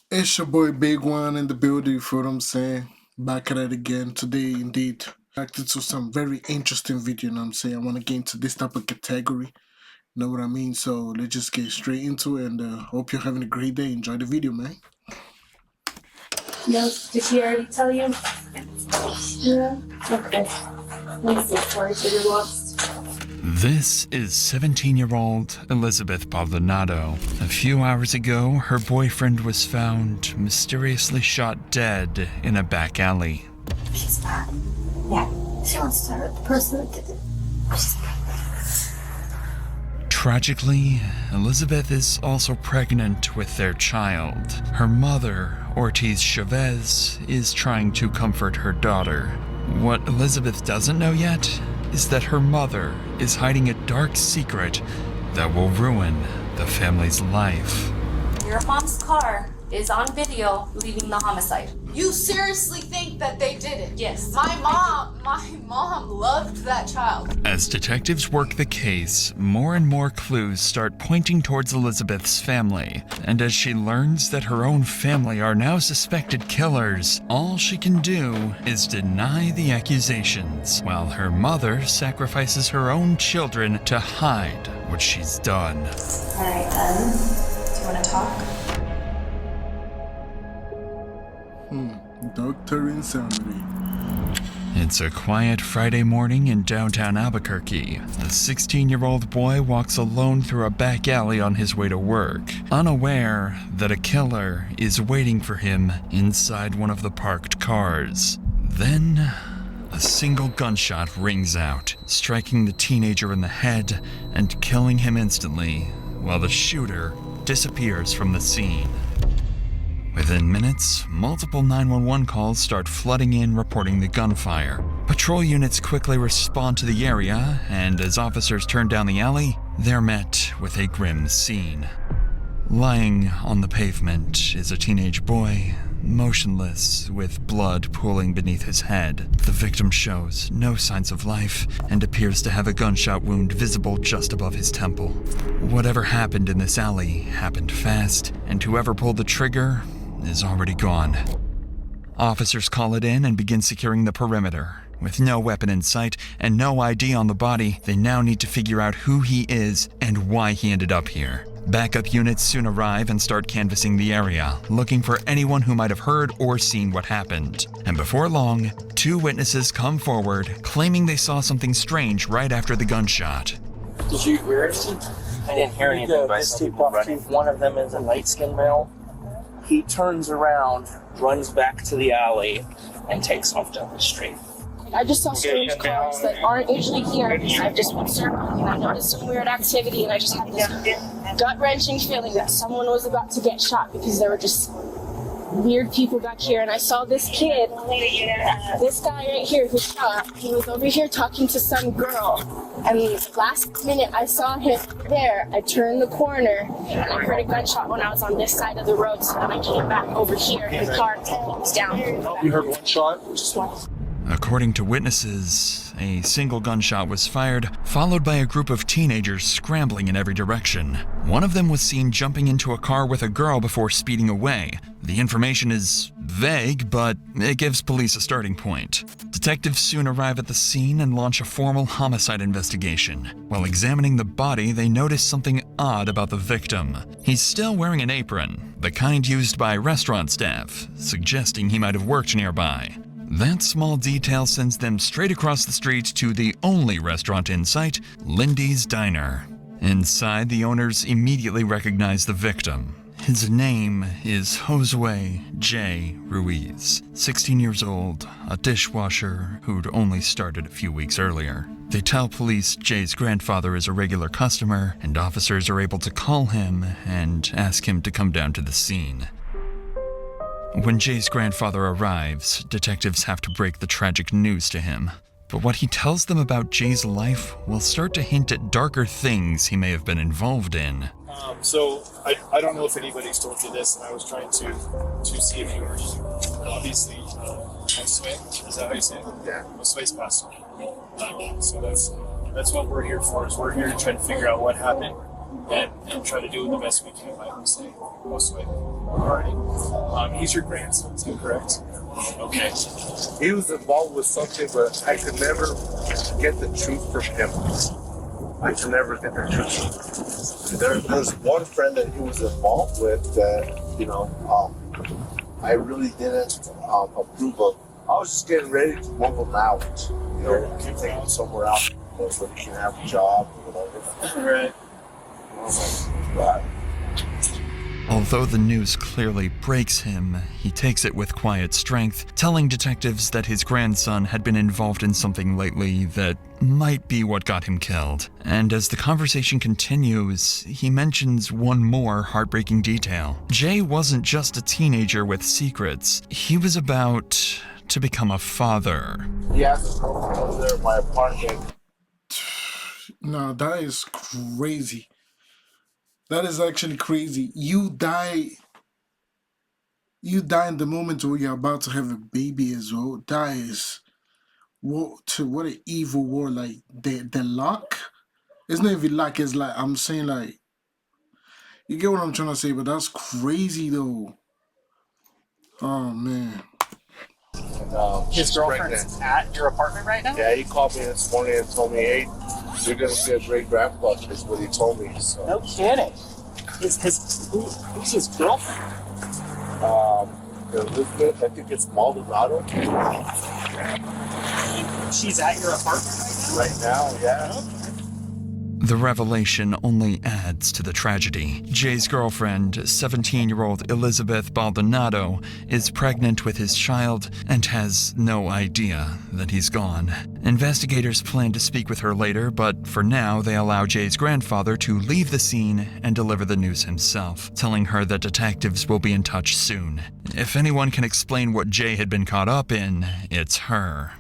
It's your boy Big One in the building, you feel what I'm saying? Back at it again today, indeed. Reacted to some very interesting video, you know what I'm saying? I want to get into this type of category, you know what I mean? So let's just get straight into it and hope you're having a great day. Enjoy the video, man. No, did he already tell you? Yeah. Okay. Let's look forward to your lost. This is 17-year-old Elizabeth Baldonado. A few hours ago, her boyfriend was found mysteriously shot dead in a back alley. She's bad. Yeah, she wants to hurt the person that did it. Tragically, Elizabeth is also pregnant with their child. Her mother, Ortiz Chavez, is trying to comfort her daughter. What Elizabeth doesn't know yet is that her mother is hiding a dark secret that will ruin the family's life. Your mom's car is on video leaving the homicide. You seriously think that they did it? Yes. My mom loved that child. As detectives work the case, more and more clues start pointing towards Elizabeth's family. And as she learns that her own family are now suspected killers, all she can do is deny the accusations, while her mother sacrifices her own children to hide what she's done. All right, then. Do you want to talk? Dr. Insanity. It's a quiet Friday morning in downtown Albuquerque. A 16-year-old boy walks alone through a back alley on his way to work, unaware that a killer is waiting for him inside one of the parked cars. Then, a single gunshot rings out, striking the teenager in the head and killing him instantly, while the shooter disappears from the scene. Within minutes, multiple 911 calls start flooding in reporting the gunfire. Patrol units quickly respond to the area, and as officers turn down the alley, they're met with a grim scene. Lying on the pavement is a teenage boy, motionless, with blood pooling beneath his head. The victim shows no signs of life and appears to have a gunshot wound visible just above his temple. Whatever happened in this alley happened fast, and whoever pulled the trigger is already gone. Officers call it in and begin securing the perimeter. With no weapon in sight and no ID on the body, they now need to figure out who he is and why he ended up here. Backup units soon arrive and start canvassing the area, looking for anyone who might have heard or seen what happened. And before long, two witnesses come forward, claiming they saw something strange right after the gunshot. Did you hear anything? I didn't hear anything, but I saw people running. One of them is a light-skinned male. He turns around, runs back to the alley, and takes off down the street. I just saw strange cars that aren't usually here. I've just been circling and I noticed some weird activity and I just had this gut-wrenching feeling that someone was about to get shot because there were just weird people back here. And I saw this kid, this guy right here who shot, he was over here talking to some girl. And last minute I saw him there, I turned the corner and I heard a gunshot when I was on this side of the road. So then I came back over here and the car was down. You heard one shot? Just one. According to witnesses, a single gunshot was fired, followed by a group of teenagers scrambling in every direction. One of them was seen jumping into a car with a girl before speeding away. The information is vague, but it gives police a starting point. Detectives soon arrive at the scene and launch a formal homicide investigation. While examining the body, they notice something odd about the victim. He's still wearing an apron, the kind used by restaurant staff, suggesting he might have worked nearby. That small detail sends them straight across the street to the only restaurant in sight, Lindy's Diner. Inside, the owners immediately recognize the victim. His name is Josue J. Ruiz, 16 years old, a dishwasher who'd only started a few weeks earlier. They tell police Jay's grandfather is a regular customer, and officers are able to call him and ask him to come down to the scene. When Jay's grandfather arrives, detectives have to break the tragic news to him. But what he tells them about Jay's life will start to hint at darker things he may have been involved in. So I don't know if anybody's told you this, and I was trying to see if you were obviously Josue. Is that how you say it? Yeah. Josue's passed on. So that's what we're here for. Is we're here to try to figure out what happened and try to do the best we can by Josue. regarding. He's your grandson, is that correct? Okay. He was involved with something, but I could never get the truth from him. I could never get the truth. There's one friend that he was involved with that, I really didn't approve of. I was just getting ready to move him out, take him somewhere else so he can have a job or whatever. Right. I was like, God. Although the news clearly breaks him, he takes it with quiet strength, telling detectives that his grandson had been involved in something lately that might be what got him killed. And as the conversation continues, he mentions one more heartbreaking detail. Jay wasn't just a teenager with secrets. He was about to become a father. He has a girlfriend over there in my apartment. No, that is crazy. That is actually crazy. You die in the moment where you're about to have a baby as well. That is what an evil war. Like the luck. It's not even luck, it's like I'm saying, like, you get what I'm trying to say, but that's crazy though. Oh man. And, His girlfriend's pregnant. at your apartment right now? Yeah, he called me this morning and told me, hey, you're going to be a great grandpa, is what he told me. So, No kidding. Who's his girlfriend? Elizabeth, I think it's Maldonado. She's at your apartment Right now, yeah. The revelation only adds to the tragedy. Jay's girlfriend, 17-year-old Elizabeth Baldonado, is pregnant with his child and has no idea that he's gone. Investigators plan to speak with her later, but for now they allow Jay's grandfather to leave the scene and deliver the news himself, telling her that detectives will be in touch soon. If anyone can explain what Jay had been caught up in, it's her.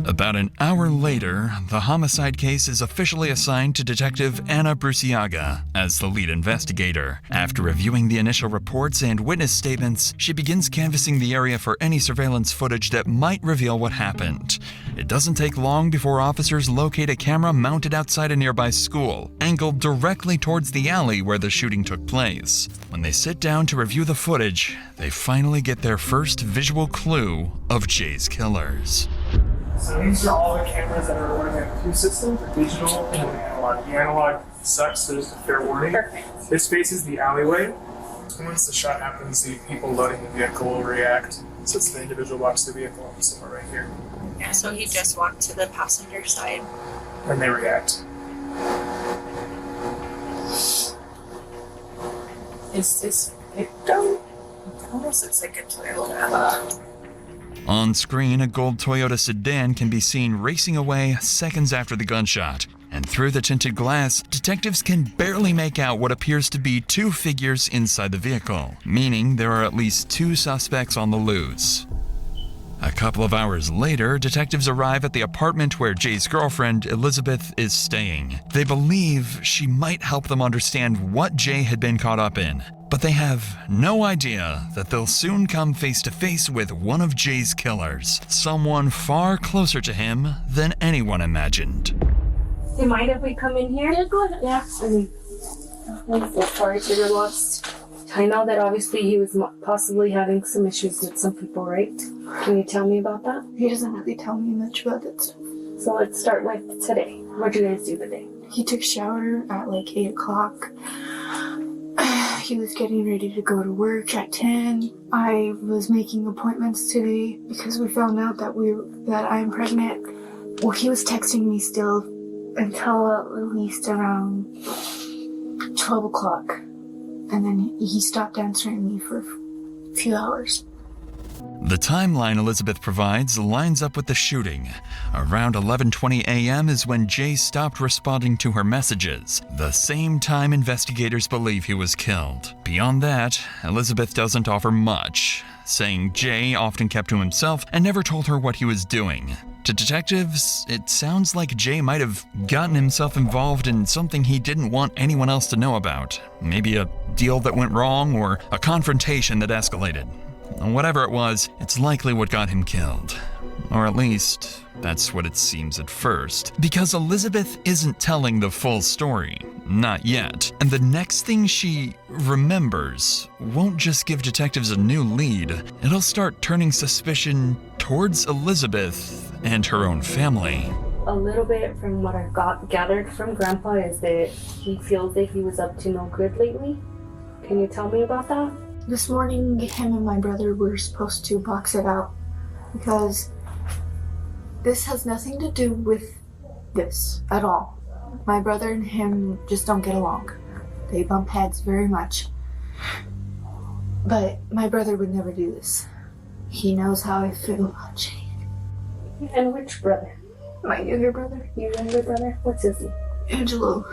About an hour later, the homicide case is officially assigned to Detective Anna Bruciaga as the lead investigator. After reviewing the initial reports and witness statements, she begins canvassing the area for any surveillance footage that might reveal what happened. It doesn't take long before officers locate a camera mounted outside a nearby school, angled directly towards the alley where the shooting took place. When they sit down to review the footage, they finally get their first visual clue of Jay's killers. So these are all the cameras that are running on two systems, the digital and the analog. The analog sucks, so there's a fair warning. Perfect. This faces the alleyway. Once the shot happens, the people loading the vehicle will react. So it's the individual box of the vehicle somewhere right here. Yeah, so he just walked to the passenger side. And they react. Is this victim? Almost looks like a Toyota. On screen, a gold Toyota sedan can be seen racing away seconds after the gunshot. And through the tinted glass, detectives can barely make out what appears to be two figures inside the vehicle, meaning there are at least two suspects on the loose. A couple of hours later, detectives arrive at the apartment where Jay's girlfriend, Elizabeth, is staying. They believe she might help them understand what Jay had been caught up in, but they have no idea that they'll soon come face to face with one of Jay's killers, someone far closer to him than anyone imagined. Do you mind if we come in here? Yeah, go ahead. Yeah. I'm so sorry for your loss. I know that obviously he was possibly having some issues with some people, right? Can you tell me about that? He doesn't really tell me much about that stuff. So let's start with today. What did you guys do today? He took a shower at like 8 o'clock. He was getting ready to go to work at 10. I was making appointments today because we found out that I'm pregnant. Well, he was texting me still until at least around 12 o'clock. And then he stopped answering me for a few hours. The timeline Elizabeth provides lines up with the shooting. Around 11:20 a.m. is when Jay stopped responding to her messages, the same time investigators believe he was killed. Beyond that, Elizabeth doesn't offer much, saying Jay often kept to himself and never told her what he was doing. To detectives, it sounds like Jay might have gotten himself involved in something he didn't want anyone else to know about. Maybe a deal that went wrong or a confrontation that escalated. Whatever it was, it's likely what got him killed. Or at least, that's what it seems at first. Because Elizabeth isn't telling the full story. Not yet. And the next thing she remembers won't just give detectives a new lead, it'll start turning suspicion towards Elizabeth and her own family. A little bit from what I've gathered from Grandpa is that he feels that he was up to no good lately. Can you tell me about that? This morning, him and my brother were supposed to box it out because this has nothing to do with this at all. My brother and him just don't get along. They bump heads very much. But my brother would never do this. He knows how I feel about Jade. And which brother? My younger brother. Your younger brother? What's his name? Angelo.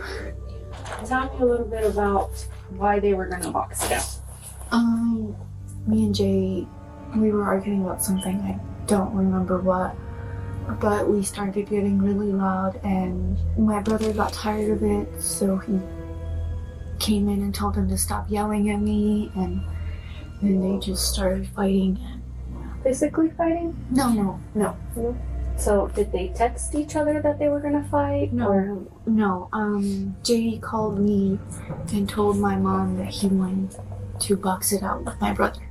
Tell me a little bit about why they were gonna box it out. Me and Jay, we were arguing about something. I don't remember what. But we started getting really loud and my brother got tired of it, so he came in and told him to stop yelling at me, and then they just started fighting. Physically fighting? No. So did they text each other that they were gonna fight? No. Jay called me and told my mom that he wanted to box it out with my brother.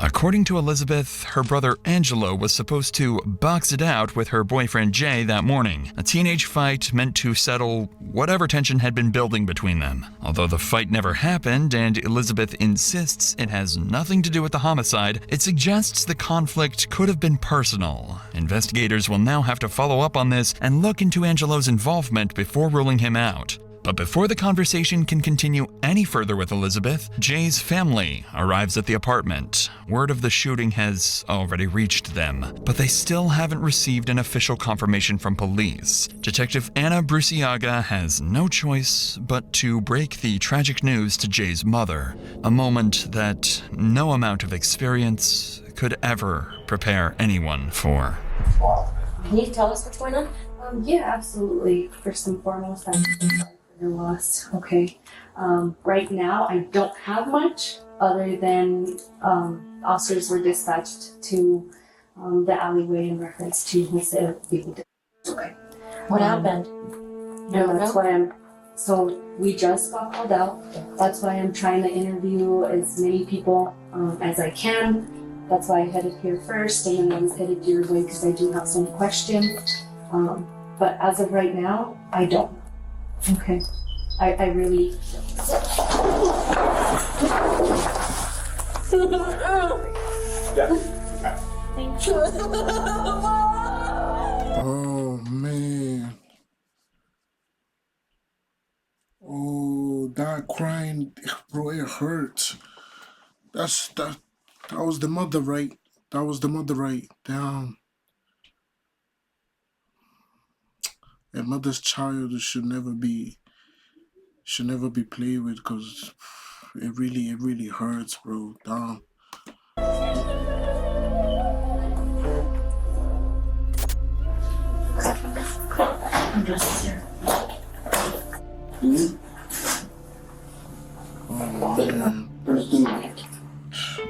According to Elizabeth, her brother Angelo was supposed to box it out with her boyfriend Jay that morning, a teenage fight meant to settle whatever tension had been building between them. Although the fight never happened and Elizabeth insists it has nothing to do with the homicide, it suggests the conflict could have been personal. Investigators will now have to follow up on this and look into Angelo's involvement before ruling him out. But before the conversation can continue any further with Elizabeth, Jay's family arrives at the apartment. Word of the shooting has already reached them, but they still haven't received an official confirmation from police. Detective Anna Bruciaga has no choice but to break the tragic news to Jay's mother, a moment that no amount of experience could ever prepare anyone for. Can you tell us what's going on? Yeah, absolutely. First and foremost, I'm sorry for your loss. Okay. Right now, I don't have much other than officers were dispatched to the alleyway in reference to his being dead. Okay. What happened? No, that's why so we just got called out. That's why I'm trying to interview as many people as I can. That's why I headed here first, and then I was headed your way because I do have some questions. But as of right now, I don't. Okay. I really. Thank you. Oh man. Oh, that crying, bro, it hurts. That was the mother, right? That was the mother, right? Damn. A mother's child should never be played with, because it really hurts, bro. Damn. Oh man.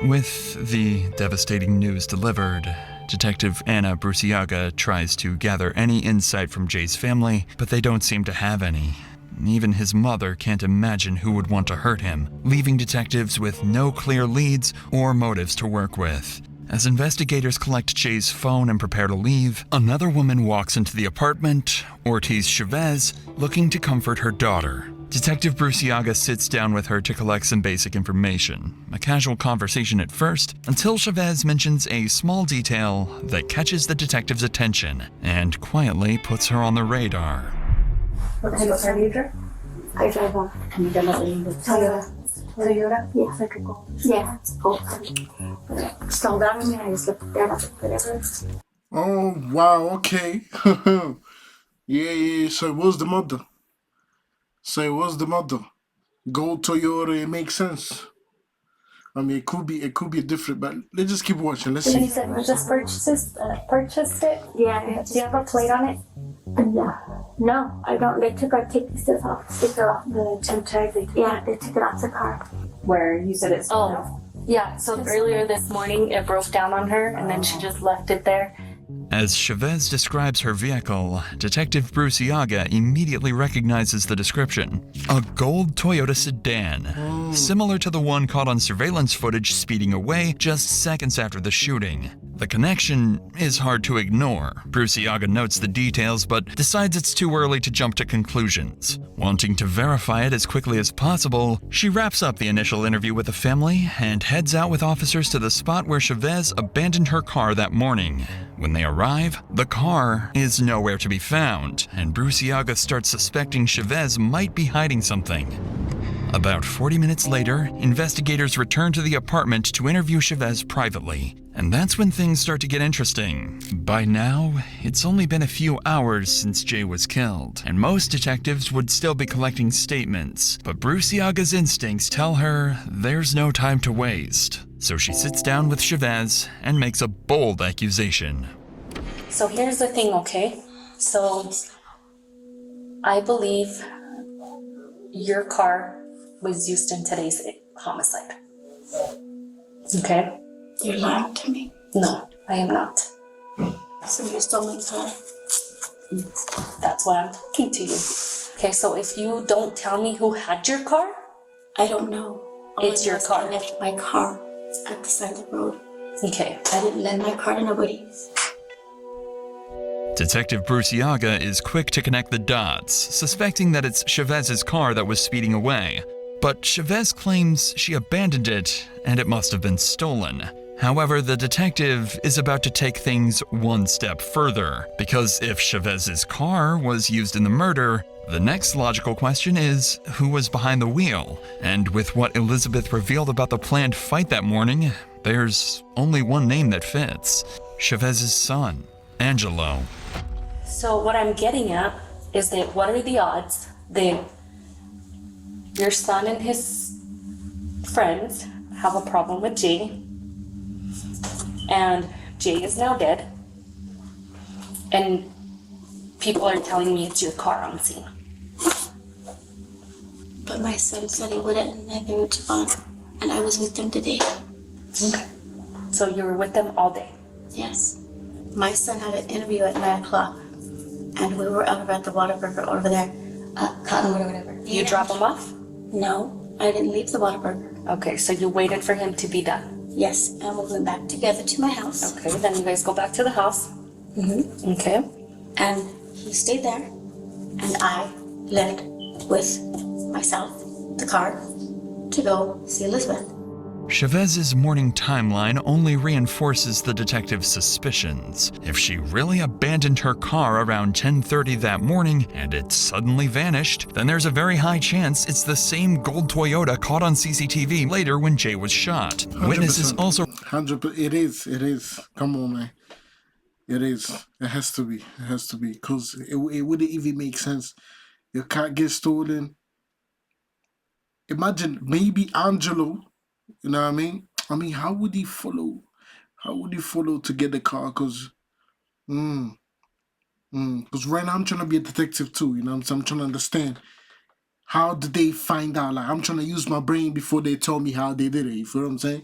With the devastating news delivered, Detective Anna Bruciaga tries to gather any insight from Jay's family, but they don't seem to have any. Even his mother can't imagine who would want to hurt him, leaving detectives with no clear leads or motives to work with. As investigators collect Jay's phone and prepare to leave, another woman walks into the apartment, Ortiz Chavez, looking to comfort her daughter. Detective Bruciaga sits down with her to collect some basic information. A casual conversation at first, until Chavez mentions a small detail that catches the detective's attention and quietly puts her on the radar. What type of car do you drive? I drive one. Can you tell us Toyota? Yes, I could go. Yeah, it's both. Slow down on me, I just look there, whatever. Oh wow, okay. yeah. So what's the mother? Gold Toyota, it makes sense. I mean, it could be a different, but let's just keep watching. Let's see. You said you just purchased it? Yeah. Do you have a plate on it? No, I don't. They took our sticker off the temp tag. They took it off the car. Where you said it's Oh, yeah. So earlier this morning, it broke down on her, and then she just left it there. As Chavez describes her vehicle, Detective Bruce Iaga immediately recognizes the description. A gold Toyota sedan, similar to the one caught on surveillance footage speeding away just seconds after the shooting. The connection is hard to ignore. Bruce Iaga notes the details but decides it's too early to jump to conclusions. Wanting to verify it as quickly as possible, she wraps up the initial interview with the family and heads out with officers to the spot where Chavez abandoned her car that morning. When they arrive, the car is nowhere to be found, and Bruce Iaga starts suspecting Chavez might be hiding something. About 40 minutes later, investigators return to the apartment to interview Chavez privately. And that's when things start to get interesting. By now, it's only been a few hours since Jay was killed, and most detectives would still be collecting statements. But Bruce Iaga's instincts tell her there's no time to waste. So she sits down with Chavez and makes a bold accusation. So here's the thing, okay? So I believe your car was used in today's homicide. Okay? You're lying to me. No, I am not. So you stole my car? That's why I'm talking to you. Okay, so if you don't tell me who had your car, I don't know. It's your car. I left my car at the side of the road. Okay. I didn't lend my car to nobody. Detective Bruce Iaga is quick to connect the dots, suspecting that it's Chavez's car that was speeding away. But Chavez claims she abandoned it and it must have been stolen. However, the detective is about to take things one step further, because if Chavez's car was used in the murder, the next logical question is who was behind the wheel? And with what Elizabeth revealed about the planned fight that morning, there's only one name that fits: Chavez's son, Angelo. So what I'm getting at is that what are the odds that your son and his friends have a problem with Jay, and Jay is now dead, and people are telling me it's your car on scene? But my son said he wouldn't, and I gave it to Vaughn, and I was with them today. Okay. So you were with them all day? Yes. My son had an interview at 9 o'clock, and we were over at the Whataburger over there, Cottonwood or whatever. You drop him off? No, I didn't leave the Whataburger. Okay, so you waited for him to be done? Yes, and we went back together to my house. Okay, then you guys go back to the house. Mm-hmm. Okay. And he stayed there, and I left with myself, the car, to go see Elizabeth. Chavez's morning timeline only reinforces the detective's suspicions. If she really abandoned her car around 10:30 that morning and it suddenly vanished, then there's a very high chance it's the same gold Toyota caught on CCTV later when Jay was shot. 100%. Witnesses also... 100%. It is. Come on, man. It is. It has to be. It has to be. Because it wouldn't even make sense. Your car gets stolen. Imagine maybe Angelo. You know what I mean? I mean, how would he follow? How would he follow to get the car? Because right now I'm trying to be a detective too. You know what I'm saying? I'm trying to understand. How did they find out? Like, I'm trying to use my brain before they tell me how they did it. You feel what I'm saying?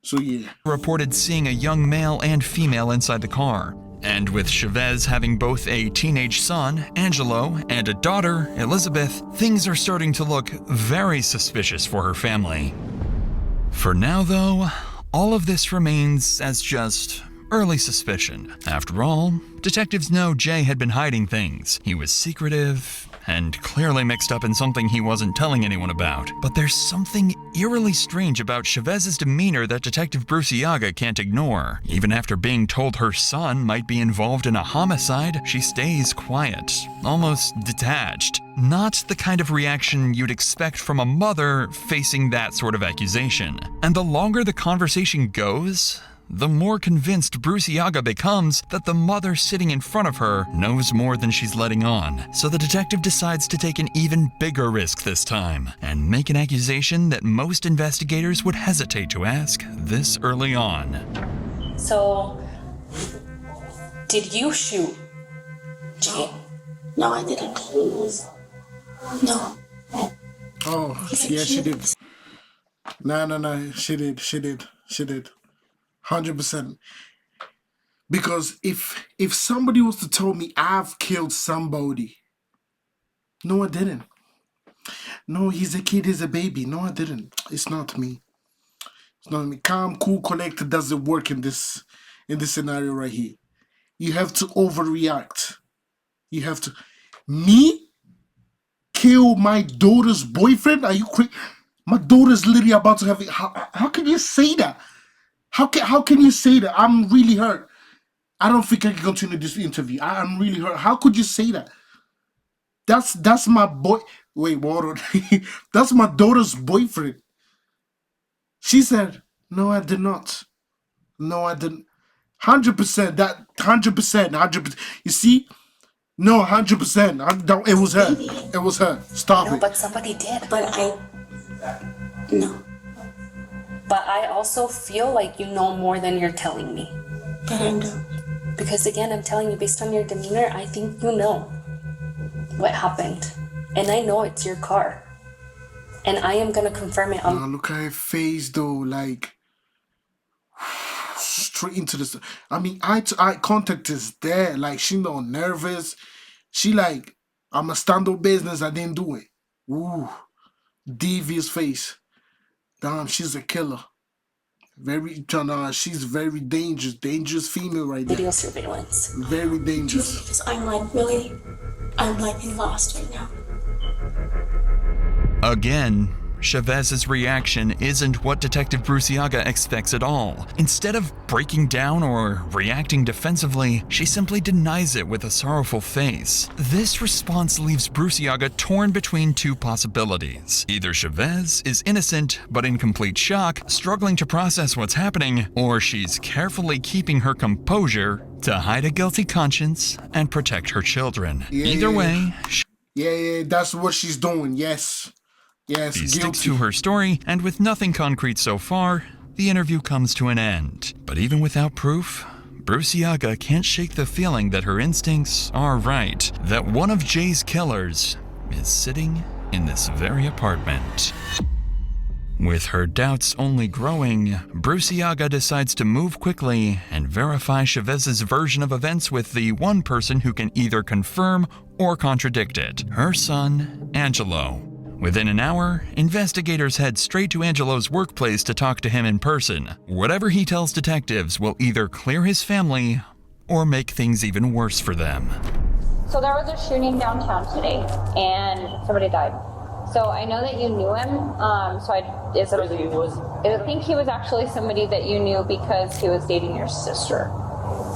So, yeah. Reported seeing a young male and female inside the car. And with Chavez having both a teenage son, Angelo, and a daughter, Elizabeth, things are starting to look very suspicious for her family. For now, though, all of this remains as just early suspicion. After all, detectives know Jay had been hiding things. He was secretive and clearly mixed up in something he wasn't telling anyone about. But there's something eerily strange about Chavez's demeanor that Detective Bruce Iaga can't ignore. Even after being told her son might be involved in a homicide, she stays quiet, almost detached. Not the kind of reaction you'd expect from a mother facing that sort of accusation. And the longer the conversation goes, the more convinced Bruce Iaga becomes that the mother sitting in front of her knows more than she's letting on. So the detective decides to take an even bigger risk this time and make an accusation that most investigators would hesitate to ask this early on. So, did you shoot Jay? No, I didn't. No. Oh, yeah, she did. No, she did. 100%. Because if somebody was to tell me I've killed somebody, no, I didn't. No, he's a kid, he's a baby. No, I didn't. It's not me. It's not me. Calm, cool, collected doesn't work in this scenario right here. You have to overreact. You have to. Me? Kill my daughter's boyfriend? Are you crazy? My daughter's literally about to have it. How can you say that? How can you say that? I'm really hurt. I don't think I can continue this interview. I'm really hurt. How could you say that? That's my boy. Wait, hold on. That's my daughter's boyfriend. She said, no, I did not. No, I didn't. 100%. That 100%. You see? No, 100%. It was her. It was her. Stop it. But somebody did. No. But I also feel like you know more than you're telling me. But I know. Because again, I'm telling you, based on your demeanor, I think you know what happened. And I know it's your car. And I am going to confirm it on... Look at her face, though. Like, straight into the... I mean, eye-to-eye contact is there. Like, she not nervous. She like, I'm a stand-up business. I didn't do it. Ooh. Devious face. Damn, she's a killer. She's very dangerous female right there. Video surveillance. Very dangerous. Because I'm like lost right now. Again, Chavez's reaction isn't what Detective Bruciaga expects at all. Instead of breaking down or reacting defensively, she simply denies it with a sorrowful face. This response leaves Bruciaga torn between two possibilities. Either Chavez is innocent but in complete shock, struggling to process what's happening, or she's carefully keeping her composure to hide a guilty conscience and protect her children. Either way, yeah, that's what she's doing. Yes, she sticks to her story, and with nothing concrete so far, the interview comes to an end. But even without proof, Bruciaga can't shake the feeling that her instincts are right, that one of Jay's killers is sitting in this very apartment. With her doubts only growing, Bruciaga decides to move quickly and verify Chavez's version of events with the one person who can either confirm or contradict it, her son, Angelo. Within an hour, investigators head straight to Angelo's workplace to talk to him in person. Whatever he tells detectives will either clear his family or make things even worse for them. So there was a shooting downtown today, and somebody died. So I know that you knew him. I think he was actually somebody that you knew because he was dating your sister.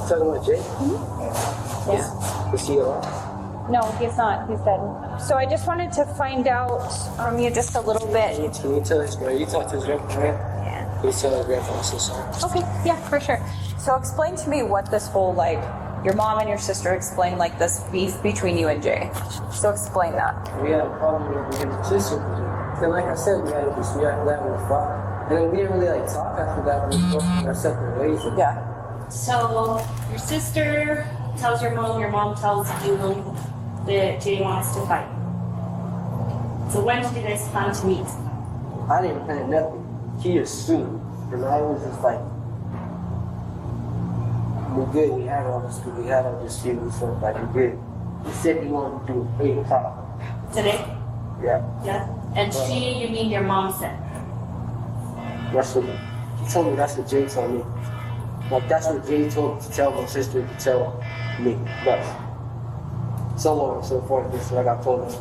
Talking about Jay? Mm-hmm. Yeah. Is he alive? No, he's not. He's dead. So I just wanted to find out from you just a little bit. Can you tell his grandpa? You talk to his grandpa, right? Yeah. Please tell his grandpa I'm so sorry. Okay, yeah, for sure. So explain to me what this whole, your mom and your sister explained, this beef between you and Jay. So explain that. We had a problem with me and my sister. And like I said, we had a dispute after that with fought. And then we didn't really talk after that. We were going our separate ways. Yeah. So your sister tells your mom tells you that Jay wants to fight. So when did you guys plan to meet? I didn't plan nothing. He assumed. And I was just like, we're good. We had all this. We had all this dispute and stuff. Like, we're good. He said he wanted to do 8 o'clock. Today? Yeah. Yeah. And you mean your mom said? That's what he told me. That's what Jay told me. That's what Jay told me to tell my sister to tell me. But so on and so forth. This is what I got told us.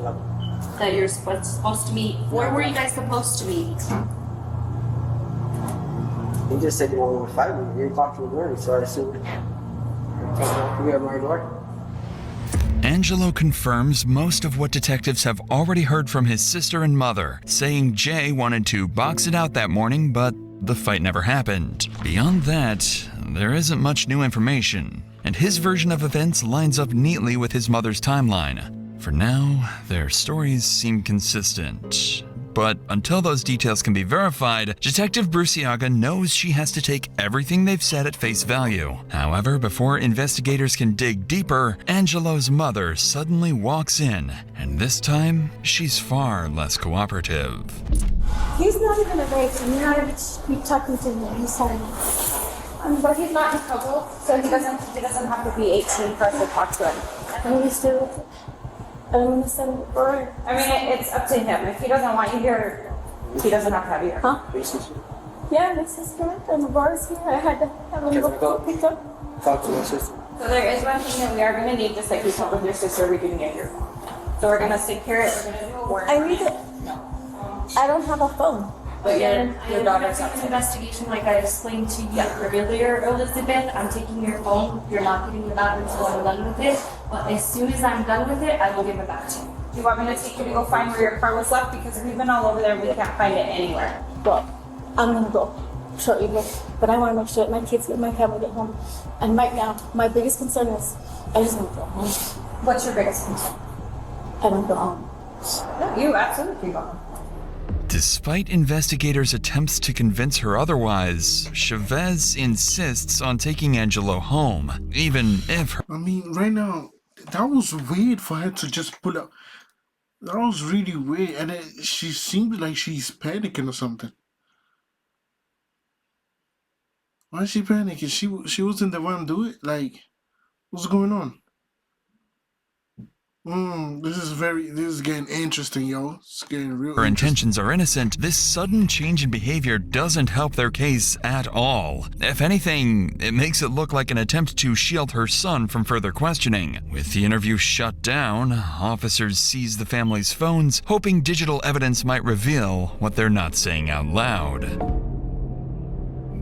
That you're supposed to meet. Where were you guys supposed to meet? He just said he wanted to fight me. 8 o'clock in the morning, so I assumed. We got my door. Angelo confirms most of what detectives have already heard from his sister and mother, saying Jay wanted to box it out that morning, but the fight never happened. Beyond that, there isn't much new information, and his version of events lines up neatly with his mother's timeline. For now, their stories seem consistent. But until those details can be verified, Detective Bruciaga knows she has to take everything they've said at face value. However, before investigators can dig deeper, Angelo's mother suddenly walks in, and this time, she's far less cooperative. He's not even awake. You're not even talking to him. He's silent. But he's not in trouble, so he doesn't have to be 18 for us to talk to him. I want to send him for. I mean, it's up to him. If he doesn't want you here, he doesn't have to have you here. Huh? Yeah, my sister and the bar's here. I had to have him go pick up. Talk to my sister. So there is one thing that we are going to need, just like you talked with your sister, we can get your phone. So we're going to secure it, we're going to do a warrant. I need it. I don't have a phone. But your daughter's an investigation, like I explained to you earlier, Elizabeth. I'm taking your phone. You're not getting it back until I'm done with it. But as soon as I'm done with it, I will give it back to you. Do you want me to take you to go find where your car was left? Because we've been all over there, we can't find it anywhere. Well, I'm gonna go shortly, but I want to make sure that my kids and my family get home. And right now, my biggest concern is I just want to go home. What's your biggest concern? I want to go home. No, you absolutely go home. Despite investigators' attempts to convince her otherwise, Chavez insists on taking Angelo home, even if her— I mean, right now, that was weird for her to just pull up. That was really weird, and she seems like she's panicking or something. Why is she panicking? She wasn't the one to do it. Like, what's going on? This is getting interesting, yo. It's getting real. her intentions are innocent, this sudden change in behavior doesn't help their case at all. If anything, it makes it look like an attempt to shield her son from further questioning. With the interview shut down, officers seize the family's phones, hoping digital evidence might reveal what they're not saying out loud.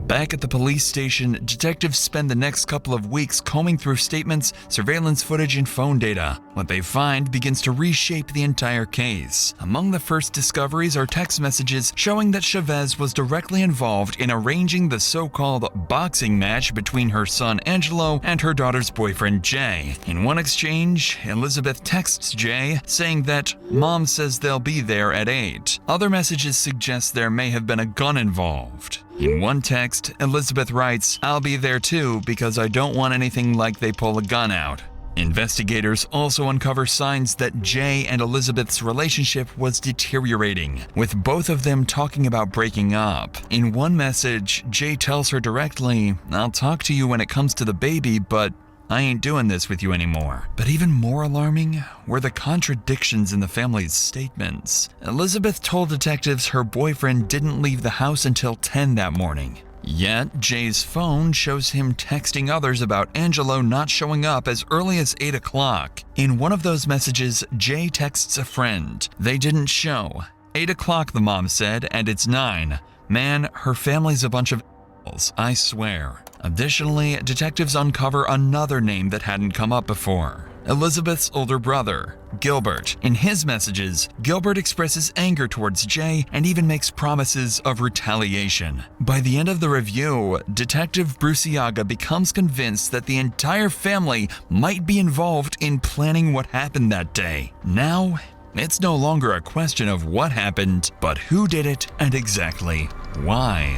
Back at the police station, detectives spend the next couple of weeks combing through statements, surveillance footage, and phone data. What they find begins to reshape the entire case. Among the first discoveries are text messages showing that Chavez was directly involved in arranging the so-called boxing match between her son Angelo and her daughter's boyfriend Jay. In one exchange, Elizabeth texts Jay saying that mom says they'll be there at 8. Other messages suggest there may have been a gun involved. In one text, Elizabeth writes, "I'll be there too because I don't want anything like they pull a gun out." Investigators also uncover signs that Jay and Elizabeth's relationship was deteriorating, with both of them talking about breaking up. In one message, Jay tells her directly, "I'll talk to you when it comes to the baby, but I ain't doing this with you anymore." But even more alarming were the contradictions in the family's statements. Elizabeth told detectives her boyfriend didn't leave the house until 10 that morning. Yet, Jay's phone shows him texting others about Angelo not showing up as early as 8 o'clock. In one of those messages, Jay texts a friend. "They didn't show. 8 o'clock, the mom said, and it's 9. Man, her family's a bunch of assholes, I swear." Additionally, detectives uncover another name that hadn't come up before: Elizabeth's older brother, Gilbert. In his messages, Gilbert expresses anger towards Jay and even makes promises of retaliation. By the end of the review, Detective Bruciaga becomes convinced that the entire family might be involved in planning what happened that day. Now, it's no longer a question of what happened, but who did it and exactly why.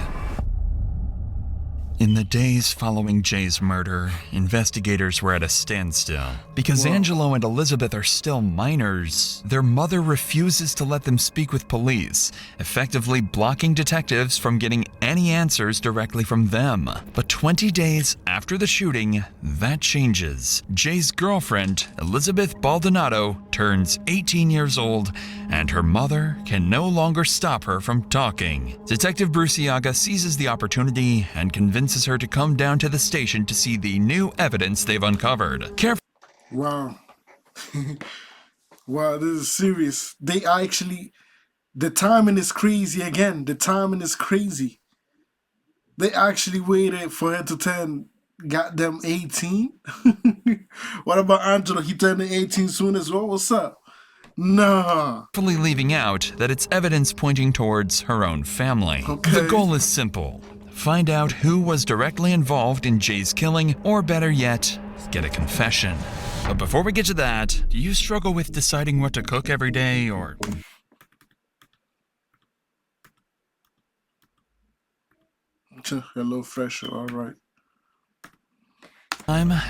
In the days following Jay's murder, investigators were at a standstill. Because Angelo and Elizabeth are still minors, their mother refuses to let them speak with police, effectively blocking detectives from getting any answers directly from them. But 20 days after the shooting, that changes. Jay's girlfriend, Elizabeth Baldonado, turns 18 years old, and her mother can no longer stop her from talking. Detective Bruciaga seizes the opportunity and convinces her to come down to the station to see the new evidence they've uncovered. Wow. Wow, this is serious. They actually, the timing is crazy again. The timing is crazy. They actually waited for her to turn goddamn 18. What about Angelo? He turned 18 soon as well. What's up? Nah. Fully leaving out that it's evidence pointing towards her own family. Okay. The goal is simple: find out who was directly involved in Jay's killing, or better yet, get a confession. But before we get to that, do you struggle with deciding what to cook every day, or... Hello, Fresh. All right.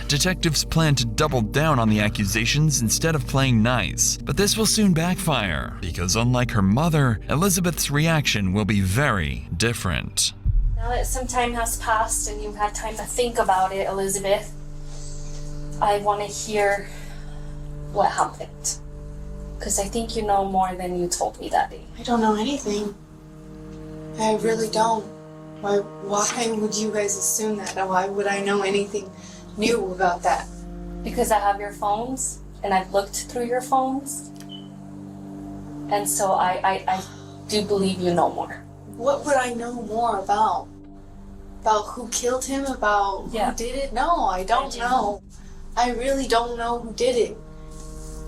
Detectives plan to double down on the accusations instead of playing nice. But this will soon backfire, because unlike her mother, Elizabeth's reaction will be very different. Now that some time has passed and you've had time to think about it, Elizabeth, I want to hear what happened. Because I think you know more than you told me that day. I don't know anything. I really don't. Why would you guys assume that? Why would I know anything new about that? Because I have your phones and I've looked through your phones. And so I do believe you know more. What would I know more about? About who killed him? About who did it? No, I don't know. I really don't know who did it.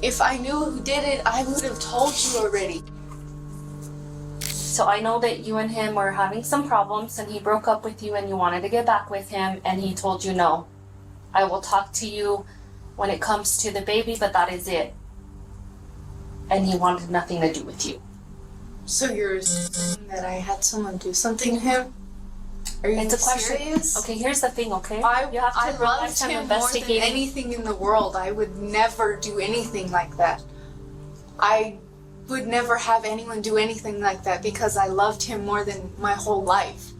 If I knew who did it, I would have told you already. So I know that you and him were having some problems and he broke up with you and you wanted to get back with him and he told you no. I will talk to you when it comes to the baby, but that is it. And he wanted nothing to do with you. So you're saying that I had someone do something to him? Are you It's a question. serious? Okay, here's the thing, okay? I You have to loved realize I'm him more than investigating. anything in the world. I would never do anything like that. I would never have anyone do anything like that because I loved him more than my whole life.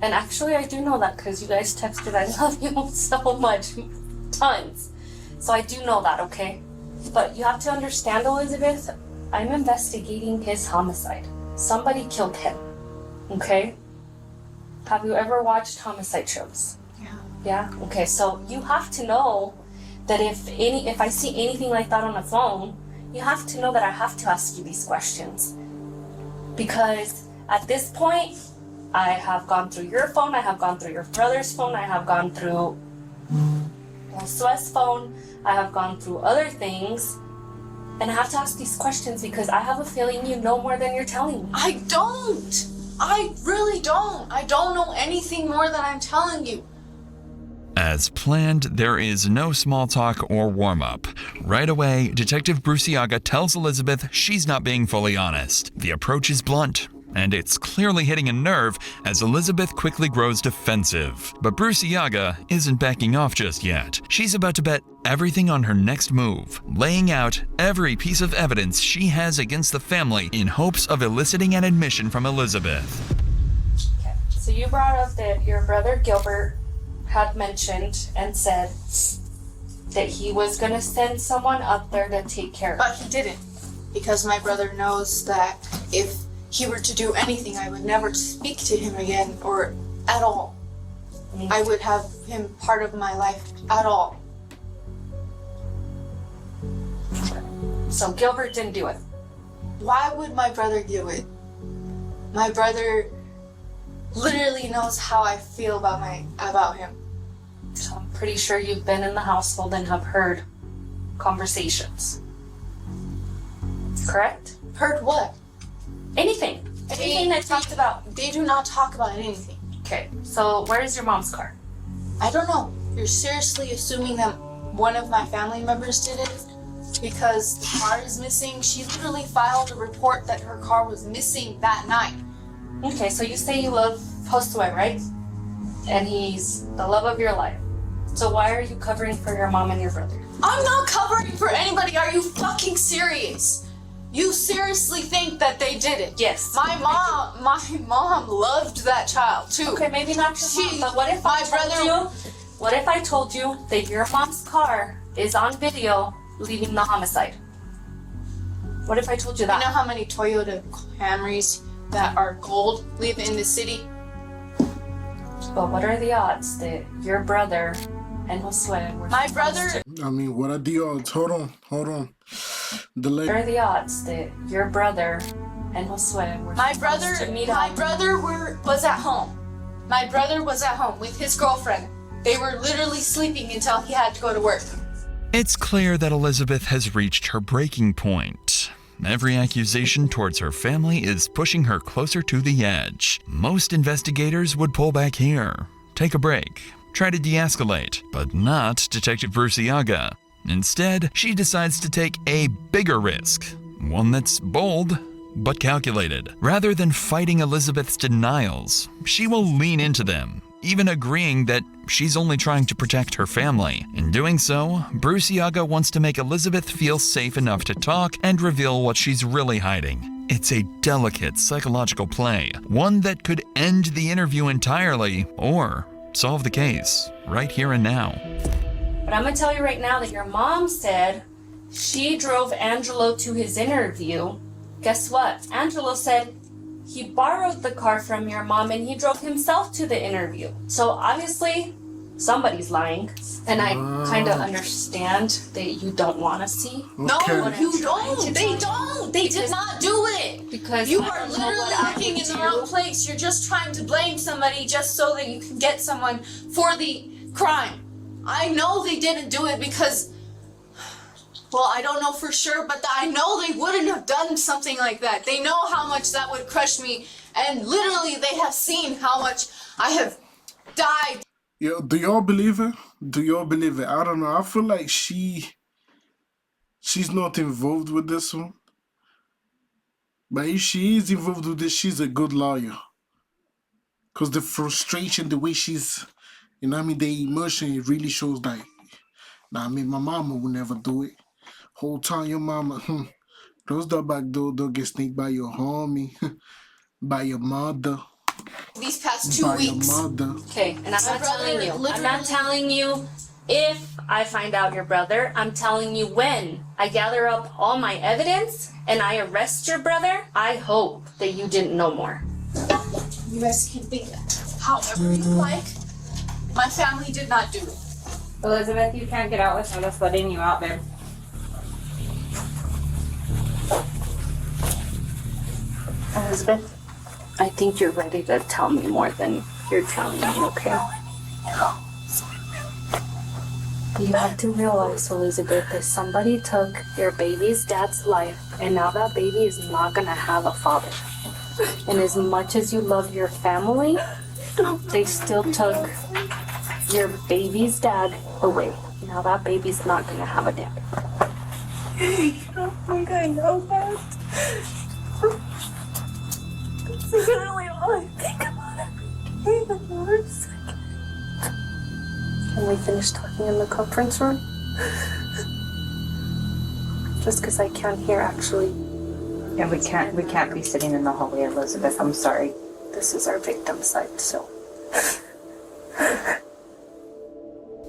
And actually, I do know that because you guys texted, I love you so much. Tons. So I do know that, okay? But you have to understand, Elizabeth, I'm investigating his homicide. Somebody killed him, okay? Have you ever watched homicide shows? Yeah. Yeah? Okay, so you have to know that if I see anything like that on the phone, you have to know that I have to ask you these questions. Because at this point, I have gone through your phone, I have gone through your brother's phone, I have gone through Josue's phone, I have gone through other things, and I have to ask these questions because I have a feeling you know more than you're telling me. I don't! I really don't! I don't know anything more than I'm telling you. As planned, there is no small talk or warm-up. Right away, Detective Bruciaga tells Elizabeth she's not being fully honest. The approach is blunt, and it's clearly hitting a nerve as Elizabeth quickly grows defensive. But Bruciaga isn't backing off just yet. She's about to bet everything on her next move, laying out every piece of evidence she has against the family in hopes of eliciting an admission from Elizabeth. Okay, so you brought up that your brother Gilbert had mentioned and said that he was gonna send someone up there to take care of it. But he didn't. Because my brother knows that if he were to do anything, I would never speak to him again or at all. I would have him part of my life at all. So Gilbert didn't do it. Why would my brother do it? My brother literally knows how I feel about him. So I'm pretty sure you've been in the household and have heard conversations. Correct? Heard what? Anything. Anything that talked about. They do not talk about anything. Okay, so where's your mom's car? I don't know. You're seriously assuming that one of my family members did it? Because the car is missing. She literally filed a report that her car was missing that night. Okay, so you say you love Josue, right? And he's the love of your life. So why are you covering for your mom and your brother? I'm not covering for anybody. Are you fucking serious? You seriously think that they did it? Yes. My mom loved that child too. Okay, maybe not your mom, but what if what if I told you that your mom's car is on video leaving the homicide? What if I told you that? You know how many Toyota Camrys that are gold live in the city? But what are the odds that your brother and Josue were My brother... I mean, what are the odds? Hold on. What are the odds that your brother and Josue were supposed to meet up? My brother was at home. My brother was at home with his girlfriend. They were literally sleeping until he had to go to work. It's clear that Elizabeth has reached her breaking point. Every accusation towards her family is pushing her closer to the edge. Most investigators would pull back here, take a break, try to de-escalate, but not Detective Bruciaga. Instead, she decides to take a bigger risk, one that's bold but calculated. Rather than fighting Elizabeth's denials, she will lean into them, even agreeing that she's only trying to protect her family. In doing so, Bruciaga wants to make Elizabeth feel safe enough to talk and reveal what she's really hiding. It's a delicate psychological play, one that could end the interview entirely or solve the case right here and now. But I'm gonna tell you right now that your mom said she drove Angelo to his interview. Guess what? Angelo said he borrowed the car from your mom and he drove himself to the interview. So obviously, somebody's lying. And I kind of understand that you don't want to see. No, Okay. you don't. They don't. They did not do it. Because You I are don't know what literally I looking would in the do. wrong place. You're just trying to blame somebody just so that you can get someone for the crime. I know they didn't do it because, well, I don't know for sure, but I know they wouldn't have done something like that. They know how much that would crush me, and literally they have seen how much I have died. Yo, do y'all believe it? Do y'all believe it? I don't know. I feel like she's not involved with this one. But if she is involved with this, she's a good lawyer. Because the frustration, the way she's, you know what I mean, the emotion, it really shows that, nah, I mean, my mama would never do it. Whole time your mama, close the back door, don't get sneaked by your homie, by your mother. These past 2 by weeks. your mother. Okay, and I'm My not telling brother you. I'm literally- not telling you if I find out your brother. I'm telling you when I gather up all my evidence and I arrest your brother. I hope that you didn't know more. You guys can think however you like. My family did not do it. Elizabeth, you can't get out without us letting you out there. Elizabeth, I think you're ready to tell me more than you're telling me, okay? You have to realize, Elizabeth, that somebody took your baby's dad's life, and now that baby is not gonna have a father. And as much as you love your family, they still took your baby's dad away. Now that baby's not gonna have a dad. I don't think I know that. That's literally all I think about every day, the Lord second. Can we finish talking in the conference room? Just because I can't hear, actually. Yeah, we can't be sitting in the hallway, Elizabeth. I'm sorry. This is our victim side, so.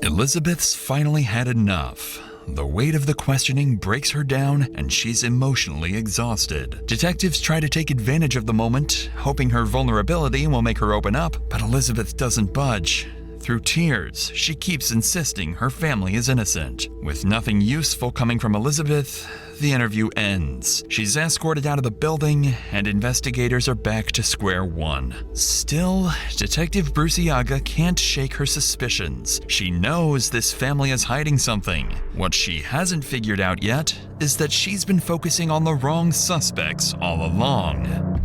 Elizabeth's finally had enough. The weight of the questioning breaks her down and she's emotionally exhausted. Detectives try to take advantage of the moment, hoping her vulnerability will make her open up, but Elizabeth doesn't budge. Through tears, she keeps insisting her family is innocent. With nothing useful coming from Elizabeth, the interview ends. She's escorted out of the building, and investigators are back to square one. Still, Detective Bruciaga can't shake her suspicions. She knows this family is hiding something. What she hasn't figured out yet is that she's been focusing on the wrong suspects all along.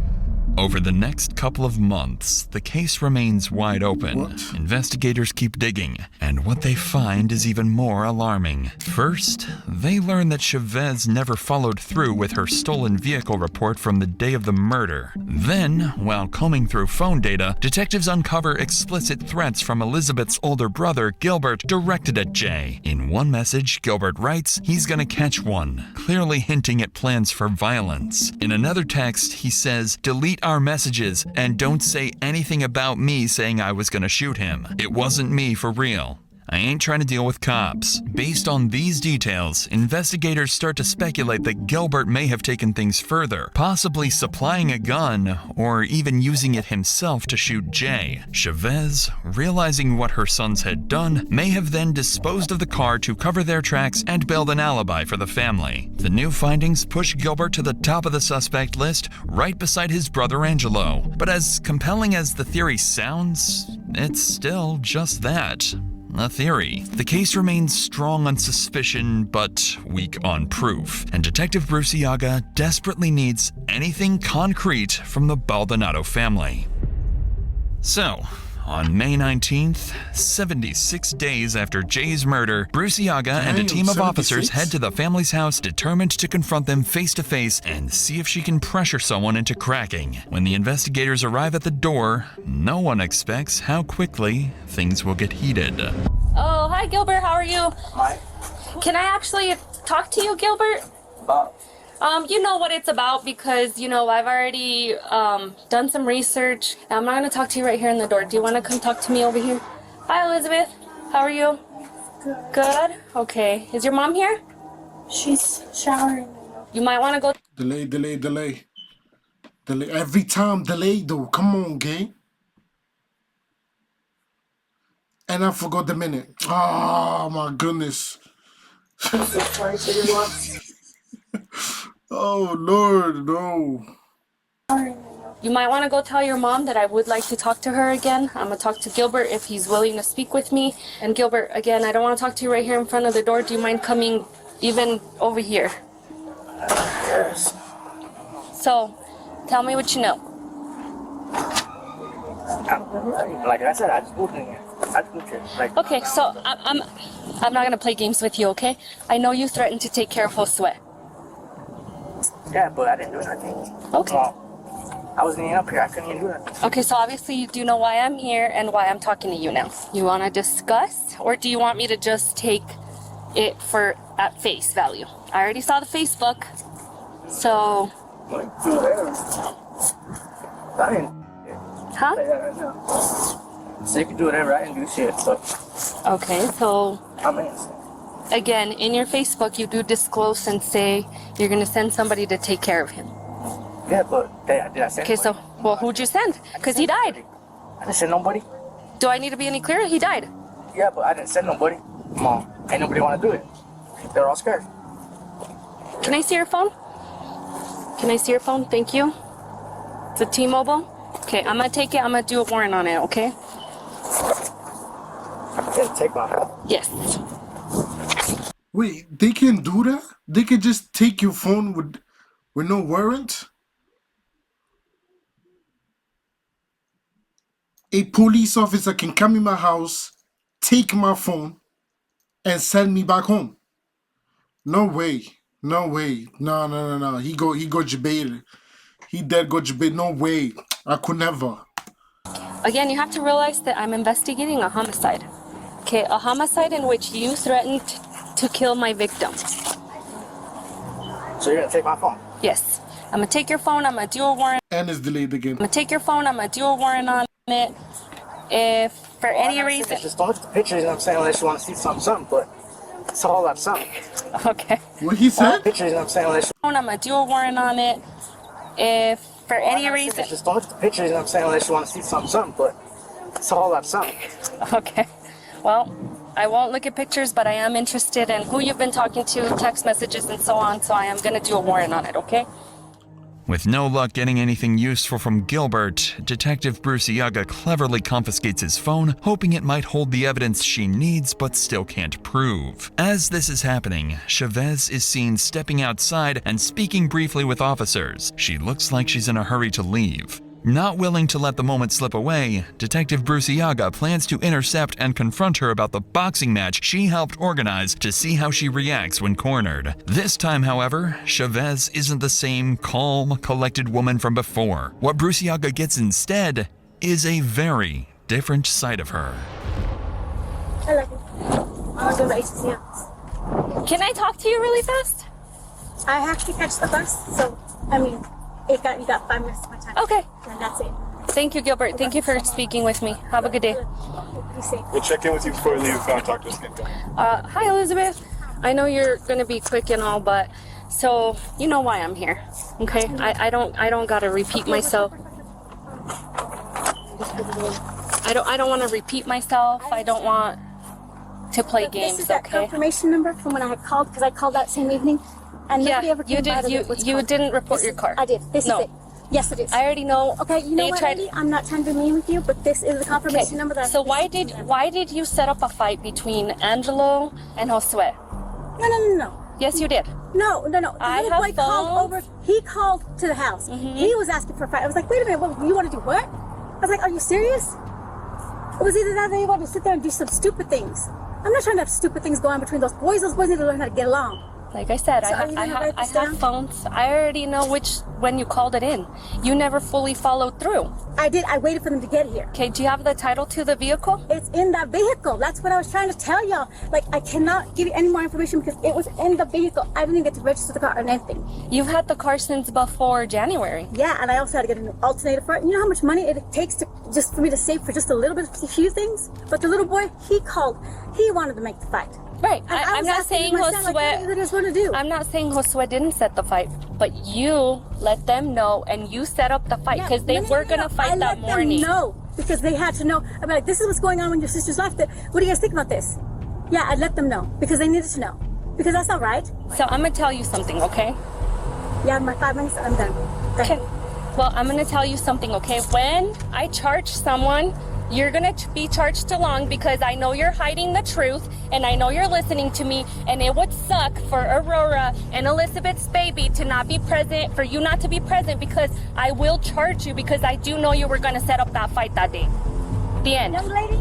Over the next couple of months, the case remains wide open. Investigators keep digging, and what they find is even more alarming. First, they learn that Chavez never followed through with her stolen vehicle report from the day of the murder. Then, while combing through phone data, detectives uncover explicit threats from Elizabeth's older brother, Gilbert, directed at Jay. In one message, Gilbert writes he's gonna catch one, clearly hinting at plans for violence. In another text, he says, "Delete our messages and don't say anything about me saying I was gonna shoot him. It wasn't me for real. I ain't trying to deal with cops." Based on these details, investigators start to speculate that Gilbert may have taken things further, possibly supplying a gun or even using it himself to shoot Jay. Chavez, realizing what her sons had done, may have then disposed of the car to cover their tracks and build an alibi for the family. The new findings push Gilbert to the top of the suspect list, right beside his brother Angelo. But as compelling as the theory sounds, it's still just that. A theory. The case remains strong on suspicion, but weak on proof, and Detective Bruciaga desperately needs anything concrete from the Baldonado family. So, on May 19th, 76 days after Jay's murder, Bruciaga and a team of officers head to the family's house, determined to confront them face to face and see if she can pressure someone into cracking. When the investigators arrive at the door, no one expects how quickly things will get heated. Oh, hi, Gilbert. How are you? Hi. Can I actually talk to you, Gilbert? You know what it's about because, you know, I've already done some research. I'm not going to talk to you right here in the door. Do you want to come talk to me over here? Hi, Elizabeth. How are you? Good. Okay. Is your mom here? She's showering. You might want to go. Delay. Every time delay though. Come on, gang. And I forgot the minute. Oh my goodness. Oh Lord, no. You might want to go tell your mom that I would like to talk to her again. I'm going to talk to Gilbert if he's willing to speak with me. And Gilbert, again, I don't want to talk to you right here in front of the door. Do you mind coming even over here? Yes. So, tell me what you know. Like I said, I just moved in here. Like, Okay, so I'm not going to play games with you, okay? I know you threatened to take care of Josue. yeah, but I didn't do anything. Okay. Well, I wasn't even up here. I couldn't even do that. Okay, so obviously you do know why I'm here and why I'm talking to you now. You want to discuss, or do you want me to just take it for at face value? I already saw the Facebook, so... I didn't. Huh? So you can do whatever. I didn't do shit. So Okay, so I'm innocent. again, in your Facebook, you do disclose and say you're going to send somebody to take care of him. Yeah, but did I send? Okay, so, well, who'd you send? Because he died. I didn't send nobody. Do I need to be any clearer? He died. Yeah, but I didn't send nobody. Mom, ain't nobody want to do it. They're all scared. Can I see your phone? Can I see your phone? Thank you. It's a T-Mobile. Okay, I'm going to take it. I'm going to do a warrant on it, okay? Yeah, take my phone. Yes. Wait, they can do that? They can just take your phone with no warrant? A police officer can come in my house, take my phone, and send me back home. No way. No way. No. He go jabated. He dead go jabated. No way. I could never. Again, you have to realize that I'm investigating a homicide. Okay, a homicide in which you threatened to kill my victim. So you're gonna take my phone? Yes. I'm gonna take your phone, I'm gonna do a warrant. And it's delayed again. I'm gonna take your phone, I'm gonna do a warrant on it. If for any reason... Just don't look at the pictures, you know what I'm saying, unless you want to see something, but it's a whole lot of something. Okay. What he said? Pictures, you know what I'm saying, unless you... I'm gonna do a warrant on it. If for any reason... Just don't look at the pictures, you know what I'm saying, unless you want to see something, but it's a whole lot of something. Okay. Well, I won't look at pictures, but I am interested in who you've been talking to, text messages, and so on, so I am going to do a warrant on it, okay? With no luck getting anything useful from Gilbert, Detective Bruciaga cleverly confiscates his phone, hoping it might hold the evidence she needs but still can't prove. As this is happening, Chavez is seen stepping outside and speaking briefly with officers. She looks like she's in a hurry to leave. Not willing to let the moment slip away, Detective Bruciaga plans to intercept and confront her about the boxing match she helped organize to see how she reacts when cornered. This time, however, Chavez isn't the same calm, collected woman from before. What Bruciaga gets instead is a very different side of her. I love you. I'll go to HCM. Can I talk to you really fast? I have to catch the bus, so, I mean, you got 5 minutes of my time. Okay. And that's it. Thank you, Gilbert. Thank you for speaking with me. Have a good day. Be safe. We'll check in with you before we leave. Talk to us again. Hi, Elizabeth. I know you're going to be quick and all, but so you know why I'm here, okay? I don't got to repeat myself. I don't want to repeat myself. I don't want to play games, This is that okay? confirmation number from when I had called, because I called that same evening. And Yeah, nobody ever you came by did. to look what's You called. didn't report This your is- car. I did. This No. is it. Yes, it is. I already know. Okay, you know they what, tried- Eddie? I'm not trying to be mean with you, but this is the confirmation number that. So why did you set up a fight between Angelo and Josue? No. Yes, you did. No. The I little have boy called phones. over. He called to the house. He was asking for a fight. I was like, wait a minute. What, you want to do what? I was like, are you serious? It was either that or they want to sit there and do some stupid things. I'm not trying to have stupid things go on between those boys. Those boys need to learn how to get along. Like I said, So I are you gonna write have this down? phones. I already know when you called it in. You never fully followed through. I did. I waited for them to get here. Okay, do you have the title to the vehicle? It's in that vehicle. That's what I was trying to tell y'all. Like, I cannot give you any more information because it was in the vehicle. I didn't even get to register the car or anything. You've had the car since before January. Yeah, and I also had to get an alternator for it. You know how much money it takes to just for me to save for just a little bit of a few things? But the little boy, he called. He wanted to make the fight. Right. And I I'm was not asking saying myself, like, what do you just want to do? I'm not saying Josue didn't set the fight, but you let them know and you set up the fight because they were gonna fight that morning. No, because they had to know. I'm like, this is what's going on when your sister's left. What do you guys think about this? Yeah, I let them know because they needed to know. Because that's not right. So I'm gonna tell you something, okay? Yeah, my 5 minutes, I'm done. Okay. Well, I'm gonna tell you something, okay? When I charge someone, you're gonna be charged along because I know you're hiding the truth and I know you're listening to me, and it would suck for Aurora and Elizabeth's baby to not be present, for you not to be present, because I will charge you because I do know you were gonna set up that fight that day. The end. Young lady,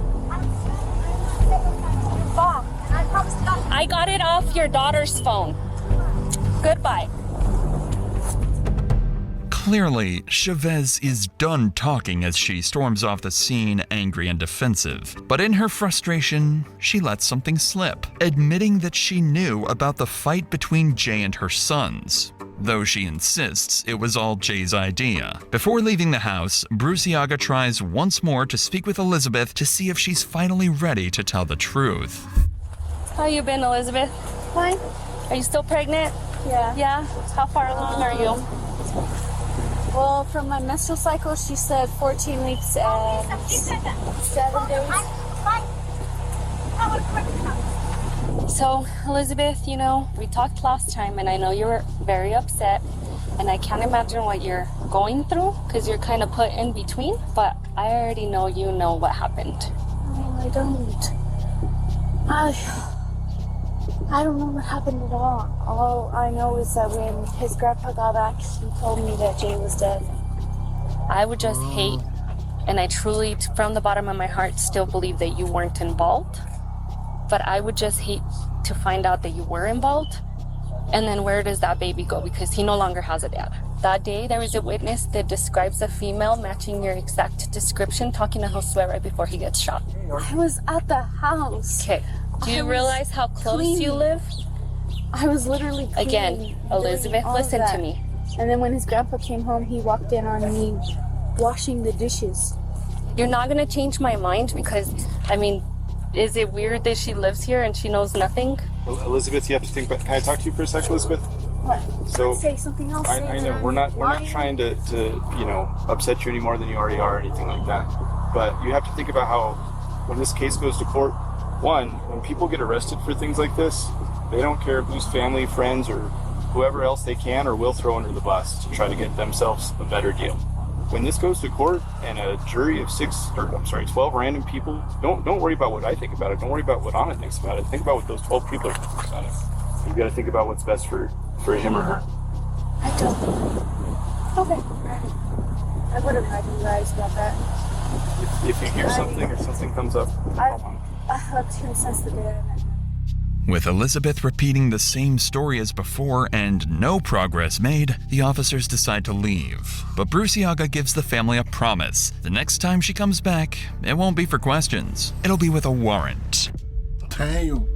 I got it off your daughter's phone. Goodbye. Clearly, Chavez is done talking as she storms off the scene, angry and defensive. But in her frustration, she lets something slip, admitting that she knew about the fight between Jay and her sons, though she insists it was all Jay's idea. Before leaving the house, Bruciaga tries once more to speak with Elizabeth to see if she's finally ready to tell the truth. How you been, Elizabeth? Fine. Are you still pregnant? Yeah. Yeah? How far along are you? Well, from my menstrual cycle, she said 14 weeks and 7 days. So, Elizabeth, you know, we talked last time and I know you were very upset and I can't imagine what you're going through because you're kind of put in between, but I already know you know what happened. Oh, I don't. I don't know what happened at all. All I know is that when his grandpa got back, he told me that Jay was dead. I would just hate, and I truly, from the bottom of my heart, still believe that you weren't involved. But I would just hate to find out that you were involved. And then where does that baby go? Because he no longer has a dad. That day, there was a witness that describes a female matching your exact description, talking to Josue right before he gets shot. I was at the house. Okay. Do you realize how close cleaning. you live? I was literally cleaning, Again, Elizabeth, doing all of listen to that. me. And then when his grandpa came home, he walked in on me washing the dishes. You're not going to change my mind because, I mean, is it weird that she lives here and she knows nothing? Well, Elizabeth, you have to think about. Can I talk to you for a second, Elizabeth? What? So Say something else. I know we're not trying to upset you any more than you already are or anything like that. But you have to think about how when this case goes to court, one, when people get arrested for things like this, they don't care whose family, friends, or whoever else they can or will throw under the bus to try to get themselves a better deal. When this goes to court and a jury of 12 random people, don't worry about what I think about it. Don't worry about what Anna thinks about it. Think about what those 12 people are thinking about it. You've got to think about what's best for him or her. I don't. Okay. I would have had you guys about that. If you hear something or something comes up, I slept here since the day I met him. With Elizabeth repeating the same story as before and no progress made, the officers decide to leave. But Bruciaga gives the family a promise. The next time she comes back, it won't be for questions. It'll be with a warrant. Damn.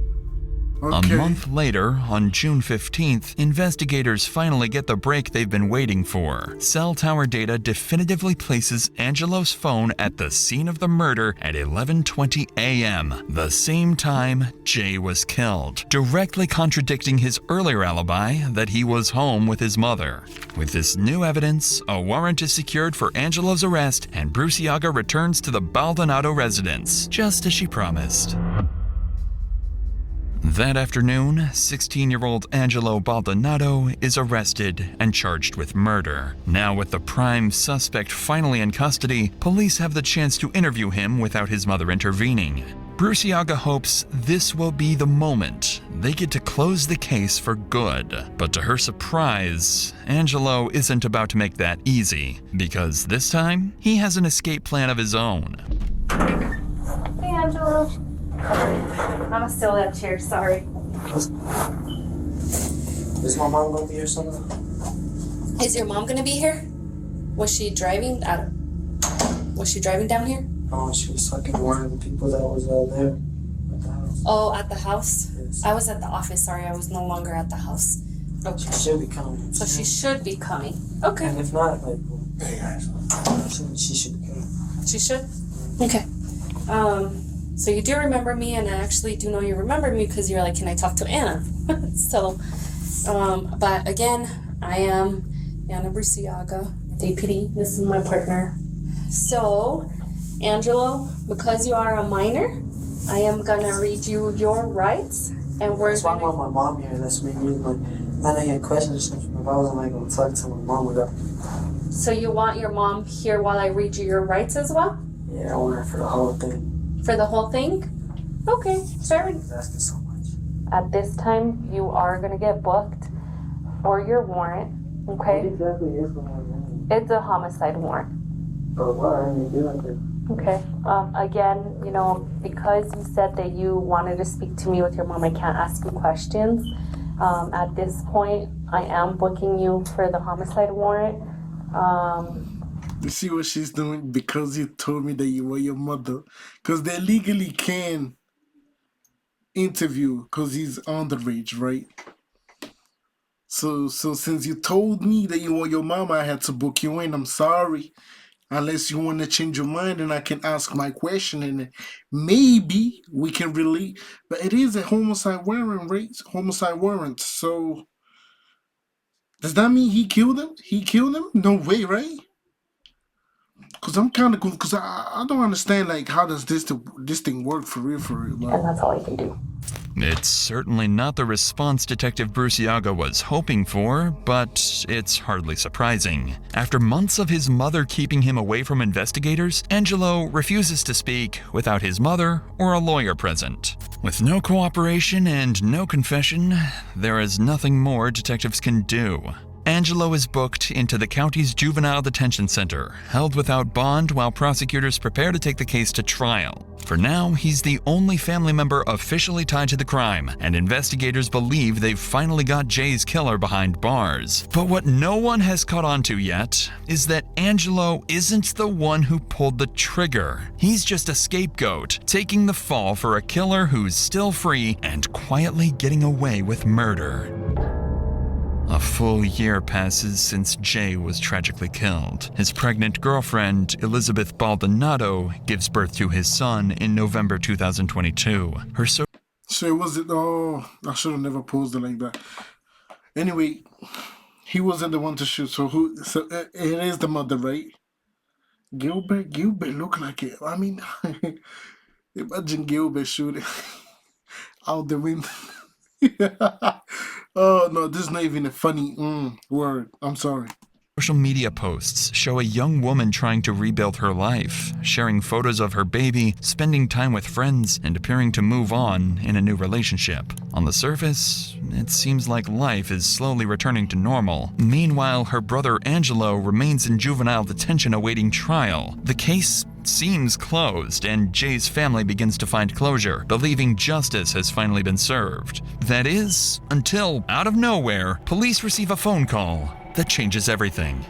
A month later, on June 15th, investigators finally get the break they've been waiting for. Cell tower data definitively places Angelo's phone at the scene of the murder at 11:20 a.m., the same time Jay was killed, directly contradicting his earlier alibi that he was home with his mother. With this new evidence, a warrant is secured for Angelo's arrest, and Bruciaga returns to the Baldonado residence, just as she promised. That afternoon, 16-year-old Angelo Baldonado is arrested and charged with murder. Now with the prime suspect finally in custody, police have the chance to interview him without his mother intervening. Bruciaga hopes this will be the moment they get to close the case for good. But to her surprise, Angelo isn't about to make that easy, because this time, he has an escape plan of his own. Hey, Angelo. I'm still in that chair, sorry. Is my mom gonna be here somewhere? Is your mom gonna be here? Was she driving? Was she driving down here? Oh, she was talking to one of the people that was there at the house. Oh, at the house? Yes. I was at the office, sorry, I was no longer at the house. Okay. She should be coming. So she should be coming. Okay. And if not, like, she should be coming. She should? Okay. So you do remember me, and I actually do know you remember me because you're like, can I talk to Anna? So, but again, I am Anna Bruciaga, DPD. This is my partner. So, Angelo, because you are a minor, I am gonna read you your rights, and we're That's why I want my mom here. That's me. Like, I had questions. If I wasn't like gonna talk to my mom about. So you want your mom here while I read you your rights as well? Yeah, I want her for the whole thing. For the whole thing? Okay, fair enough. Asking so much. At this time, you are gonna get booked for your warrant, okay? What exactly is the warrant? It's a homicide warrant. But why are you doing this? Okay. Again, you know, because you said that you wanted to speak to me with your mom, I can't ask you questions. At this point, I am booking you for the homicide warrant. You see what she's doing? Because you told me that you were your mother. Because they legally can interview because he's underage, right? So since you told me that you were your mama, I had to book you in. I'm sorry. Unless you want to change your mind and I can ask my question and maybe we can relate. But it is a homicide warrant, right? Homicide warrant. So does that mean he killed him? He killed him? No way, right? Because I'm kind of cool. Because I don't understand, like, how does this thing work for real, Like, and that's all I can do. It's certainly not the response Detective Bruciaga was hoping for, but it's hardly surprising. After months of his mother keeping him away from investigators, Angelo refuses to speak without his mother or a lawyer present. With no cooperation and no confession, there is nothing more detectives can do. Angelo is booked into the county's juvenile detention center, held without bond while prosecutors prepare to take the case to trial. For now, he's the only family member officially tied to the crime, and investigators believe they've finally got Jay's killer behind bars. But what no one has caught on to yet is that Angelo isn't the one who pulled the trigger. He's just a scapegoat, taking the fall for a killer who's still free and quietly getting away with murder. A full year passes since Jay was tragically killed. His pregnant girlfriend, Elizabeth Baldonado, gives birth to his son in November 2022. So was it? Oh, I should have never posed it like that. Anyway, he wasn't the one to shoot. So who? So it is the mother, right? Gilbert look like it. I mean, imagine Gilbert shooting out the window. Oh no, this is not even a funny word. I'm sorry. Social media posts show a young woman trying to rebuild her life, sharing photos of her baby, spending time with friends, and appearing to move on in a new relationship. On the surface, it seems like life is slowly returning to normal. Meanwhile, her brother Angelo remains in juvenile detention awaiting trial. The case seems closed, and Jay's family begins to find closure, believing justice has finally been served. That is, until, out of nowhere, police receive a phone call that changes everything.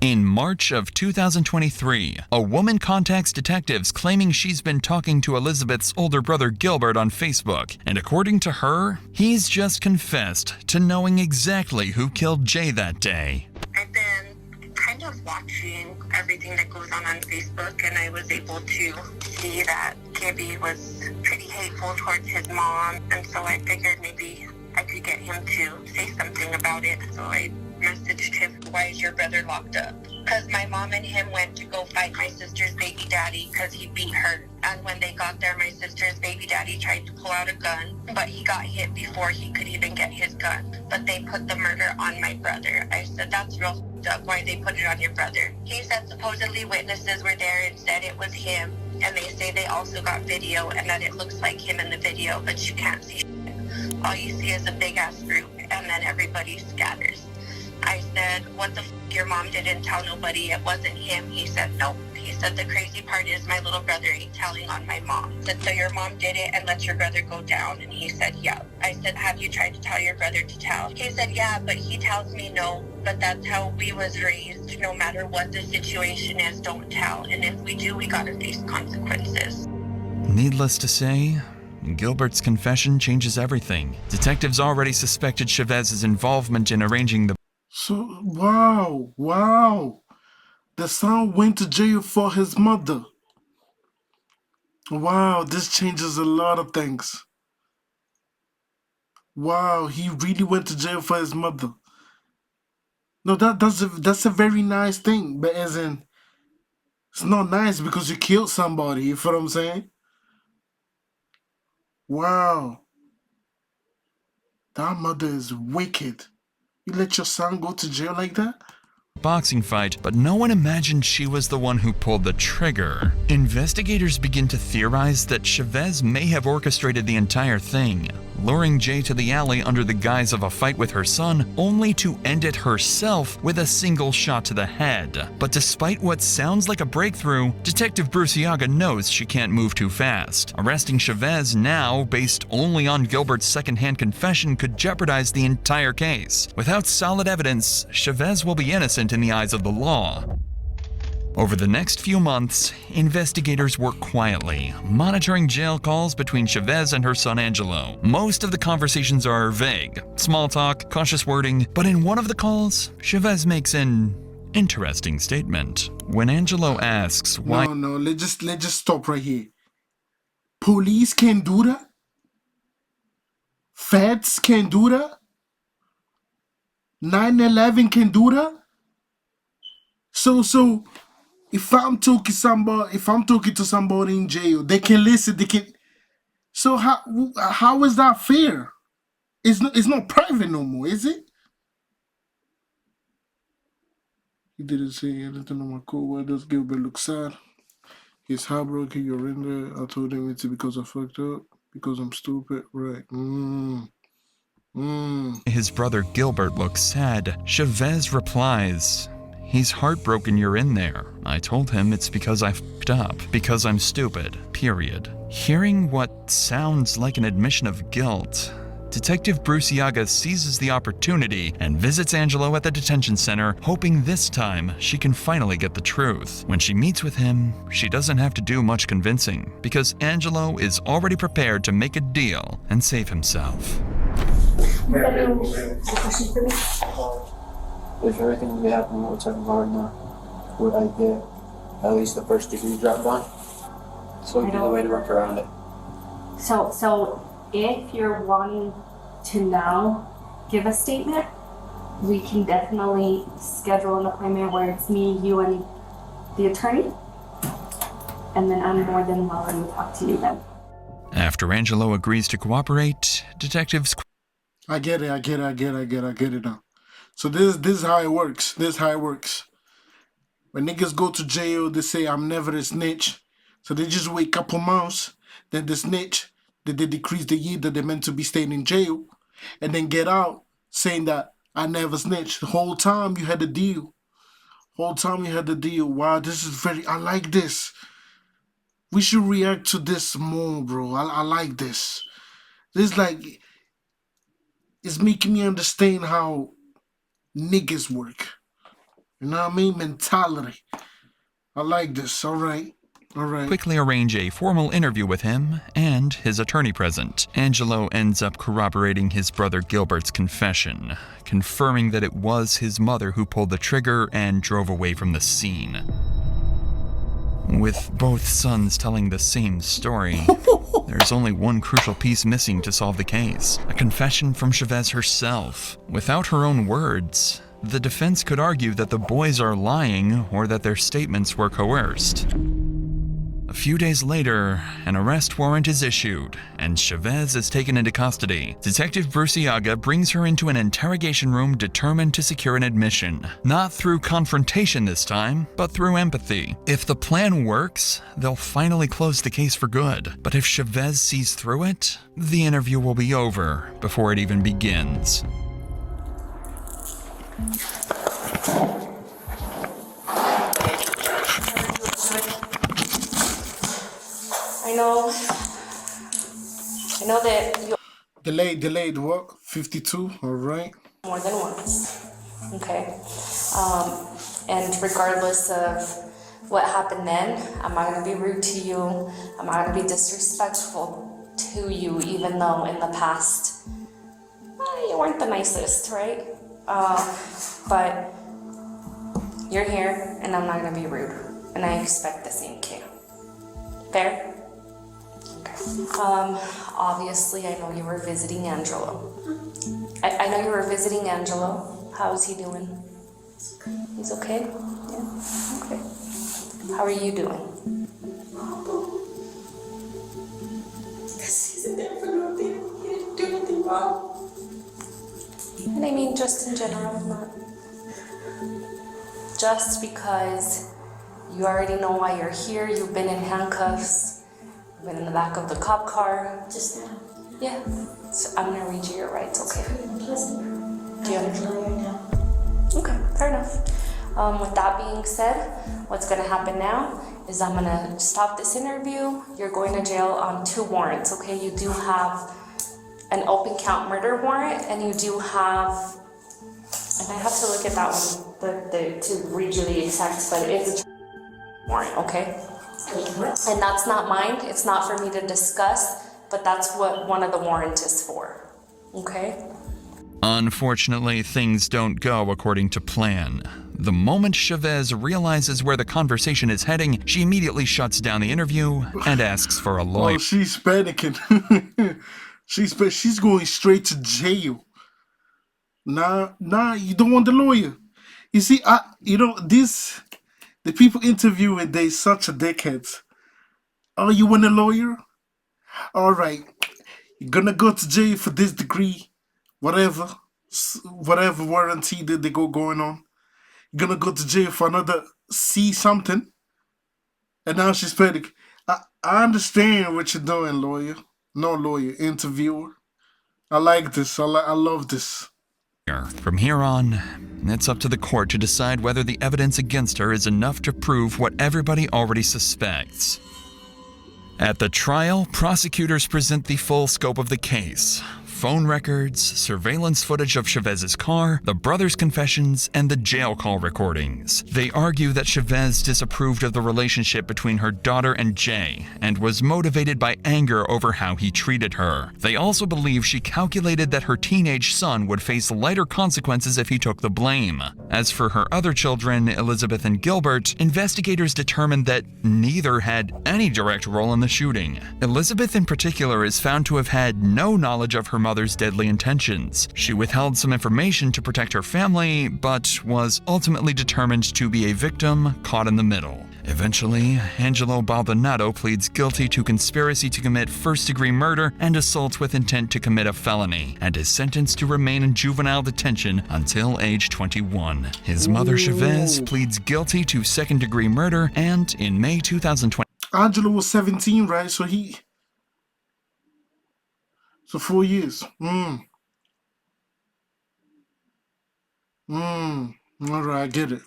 In March of 2023, a woman contacts detectives claiming she's been talking to Elizabeth's older brother Gilbert on Facebook, and according to her, he's just confessed to knowing exactly who killed Jay that day. I've been kind of watching everything that goes on Facebook, and I was able to see that Gibby was pretty hateful towards his mom, and so I figured maybe I could get him to say something about it. So I messaged him, "Why is your brother locked up?" Because my mom and him went to go fight my sister's baby daddy because he beat her. And when they got there, my sister's baby daddy tried to pull out a gun, but he got hit before he could even get his gun. But they put the murder on my brother. I said, "That's real f***ed up. Why they put it on your brother?" He said supposedly witnesses were there and said it was him. And they say they also got video and that it looks like him in the video, but you can't see shit. All you see is a big ass group, and then everybody scatters. I said, "What the f***, your mom didn't tell nobody it wasn't him?" He said, "Nope, he said the crazy part is my little brother ain't telling on my mom. I said, so your mom did it and let your brother go down? And he said, yeah. I said, have you tried to tell your brother to tell? He said, yeah, but he tells me no. But that's how we was raised. No matter what the situation is, don't tell. And if we do, we gotta face consequences. Needless to say, Gilbert's confession changes everything. Detectives already suspected Chavez's involvement in arranging the... So, wow. The son went to jail for his mother. Wow, this changes a lot of things. Wow, he really went to jail for his mother. No, that's a very nice thing, but as in, it's not nice because you killed somebody, you feel what I'm saying? Wow. That mother is wicked. You let your son go to jail like that? boxing fight, but no one imagined she was the one who pulled the trigger. Investigators begin to theorize that Chavez may have orchestrated the entire thing, luring Jay to the alley under the guise of a fight with her son, only to end it herself with a single shot to the head. But despite what sounds like a breakthrough, Detective Bruciaga knows she can't move too fast. Arresting Chavez now, based only on Gilbert's secondhand confession, could jeopardize the entire case. Without solid evidence, Chavez will be innocent in the eyes of the law. Over the next few months, investigators work quietly, monitoring jail calls between Chavez and her son Angelo. Most of the conversations are vague, small talk, cautious wording, but in one of the calls, Chavez makes an interesting statement. When Angelo asks why— No, let's just stop right here. Police can do that? Feds can do that? 9/11 can do that? So if I'm talking to somebody in jail, they can listen. They can. So how is that fair? It's not private no more, is it? He didn't say anything on my call. Why does Gilbert look sad? He's heartbroken. You're in there. I told him it's because I fucked up. Because I'm stupid. Right. His brother Gilbert looks sad, Chavez replies, "He's heartbroken you're in there. I told him it's because I fucked up, because I'm stupid, period." Hearing what sounds like an admission of guilt, Detective Bruciaga seizes the opportunity and visits Angelo at the detention center, hoping this time she can finally get the truth. When she meets with him, she doesn't have to do much convincing, because Angelo is already prepared to make a deal and save himself. If everything would happen, what we're talking about right now, would I get at least the first degree dropped on? So we know the way to work around it. So if you're wanting to now give a statement, we can definitely schedule an appointment where it's me, you, and the attorney. And then I'm more than welcome to talk to you then. After Angelo agrees to cooperate, detectives— I get it now. So this is how it works. When niggas go to jail, they say, "I'm never a snitch." So they just wait a couple months, then the snitch, they decrease the year that they're meant to be staying in jail, and then get out saying that I never snitched. The whole time you had the deal. Wow, this is I like this. We should react to this more, bro. I like this. This it's making me understand how niggas work. You know what I mean? Mentality. I like this. All right. quickly arrange a formal interview with him and his attorney present. Angelo ends up corroborating his brother Gilbert's confession, confirming that it was his mother who pulled the trigger and drove away from the scene. With both sons telling the same story, there's only one crucial piece missing to solve the case: a confession from Chavez herself. Without her own words, the defense could argue that the boys are lying or that their statements were coerced. A few days later, an arrest warrant is issued, and Chavez is taken into custody. Detective Bruciaga brings her into an interrogation room determined to secure an admission. Not through confrontation this time, but through empathy. If the plan works, they'll finally close the case for good. But if Chavez sees through it, the interview will be over before it even begins. I know that you Delayed what? 52, all right. more than once, okay? And regardless of what happened then, I'm not gonna be rude to you. I'm not gonna be disrespectful to you, even though in the past, you weren't the nicest, right? But you're here, and I'm not gonna be rude, and I expect the same too. Fair? Obviously, I know you were visiting Angelo. I know you were visiting Angelo. How's he doing? He's okay? Yeah? Okay. How are you doing? Because he's in there for nothing. He didn't do anything wrong. And I mean just in general, not just because you already know why you're here. You've been in handcuffs. You've been in the back of the cop car. Just now. Yeah. So I'm gonna read you your rights, okay? Pleasant. Do you understand? Okay, fair enough. With that being said, what's gonna happen now is I'm gonna stop this interview. You're going to jail on 2 warrants, okay? You do have an open count murder warrant, and you do have, and I have to look at that one to read you the exact, but it's a warrant, okay? And that's not mine. It's not for me to discuss, but that's what one of the warrants is for, okay? Unfortunately, things don't go according to plan. The moment Chavez realizes where the conversation is heading, she immediately shuts down the interview and asks for a lawyer. Oh, she's panicking. she's going straight to jail. Nah, you don't want the lawyer. You see, the people interviewing, they such a dickheads. Oh, you want a lawyer? All right, you're gonna go to jail for this degree, whatever warranty that they going on. You're gonna go to jail for another C something. And now she's panic. I understand what you're doing, lawyer. No lawyer, interviewer. I like this. I love this. From here on, it's up to the court to decide whether the evidence against her is enough to prove what everybody already suspects. At the trial, prosecutors present the full scope of the case. Phone records, surveillance footage of Chavez's car, the brothers' confessions, and the jail call recordings. They argue that Chavez disapproved of the relationship between her daughter and Jay and was motivated by anger over how he treated her. They also believe she calculated that her teenage son would face lighter consequences if he took the blame. As for her other children, Elizabeth and Gilbert, investigators determined that neither had any direct role in the shooting. Elizabeth in particular is found to have had no knowledge of her mother's deadly intentions. She withheld some information to protect her family, but was ultimately determined to be a victim caught in the middle. Eventually, Angelo Baldonado pleads guilty to conspiracy to commit first-degree murder and assault with intent to commit a felony, and is sentenced to remain in juvenile detention until age 21. His mother, Chavez, pleads guilty to second-degree murder, and in May 2020... Angelo was 17, right? So 4 years. All right, I get it.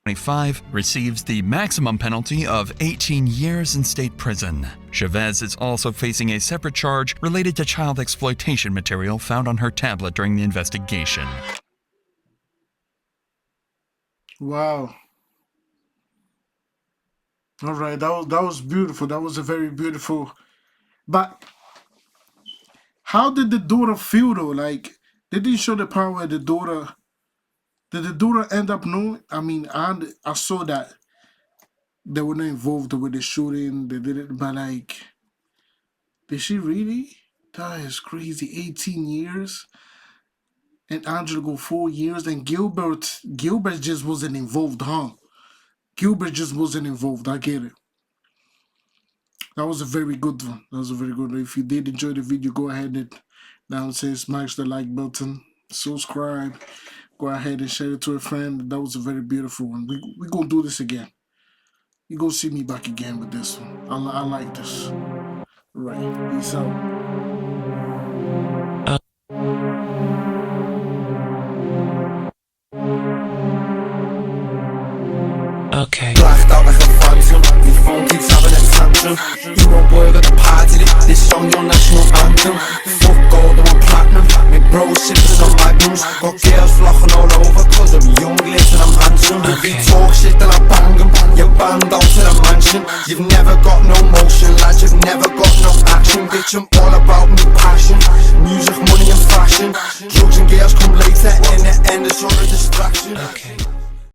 25 receives the maximum penalty of 18 years in state prison. Chavez is also facing a separate charge related to child exploitation material found on her tablet during the investigation. Wow. All right, that was beautiful. That was a very beautiful. But how did the daughter feel though? Like, they didn't show the part where the daughter. Did the daughter end up knowing? I mean, I saw that they were not involved with the shooting. They did it, but like, did she really? That is crazy. 18 years, and Angelo go 4 years, and Gilbert just wasn't involved, huh? Gilbert just wasn't involved. I get it. That was a very good one. That was a very good one. If you did enjoy the video, go ahead and downstairs smash the like button, subscribe. Go ahead and share it to a friend. That was a very beautiful one. We're going to do this again. You're going to see me back again with this one. I like this. Right. Peace out. Okay. Blacked out like a phantom. Your phone keeps having a tantrum. You won't work at the this song your national anthem. Fuck gold, I want platinum. My bros sipping on magnums. Got girls flocking all over cause I'm young, lit and I'm handsome. If you talk shit then I bang them. You're banned out to the mansion. You've never got no motion, lads, you've never got no action. Bitch, I'm all about me passion. Music, money and fashion. Drugs and girls come later, in the end it's all a distraction.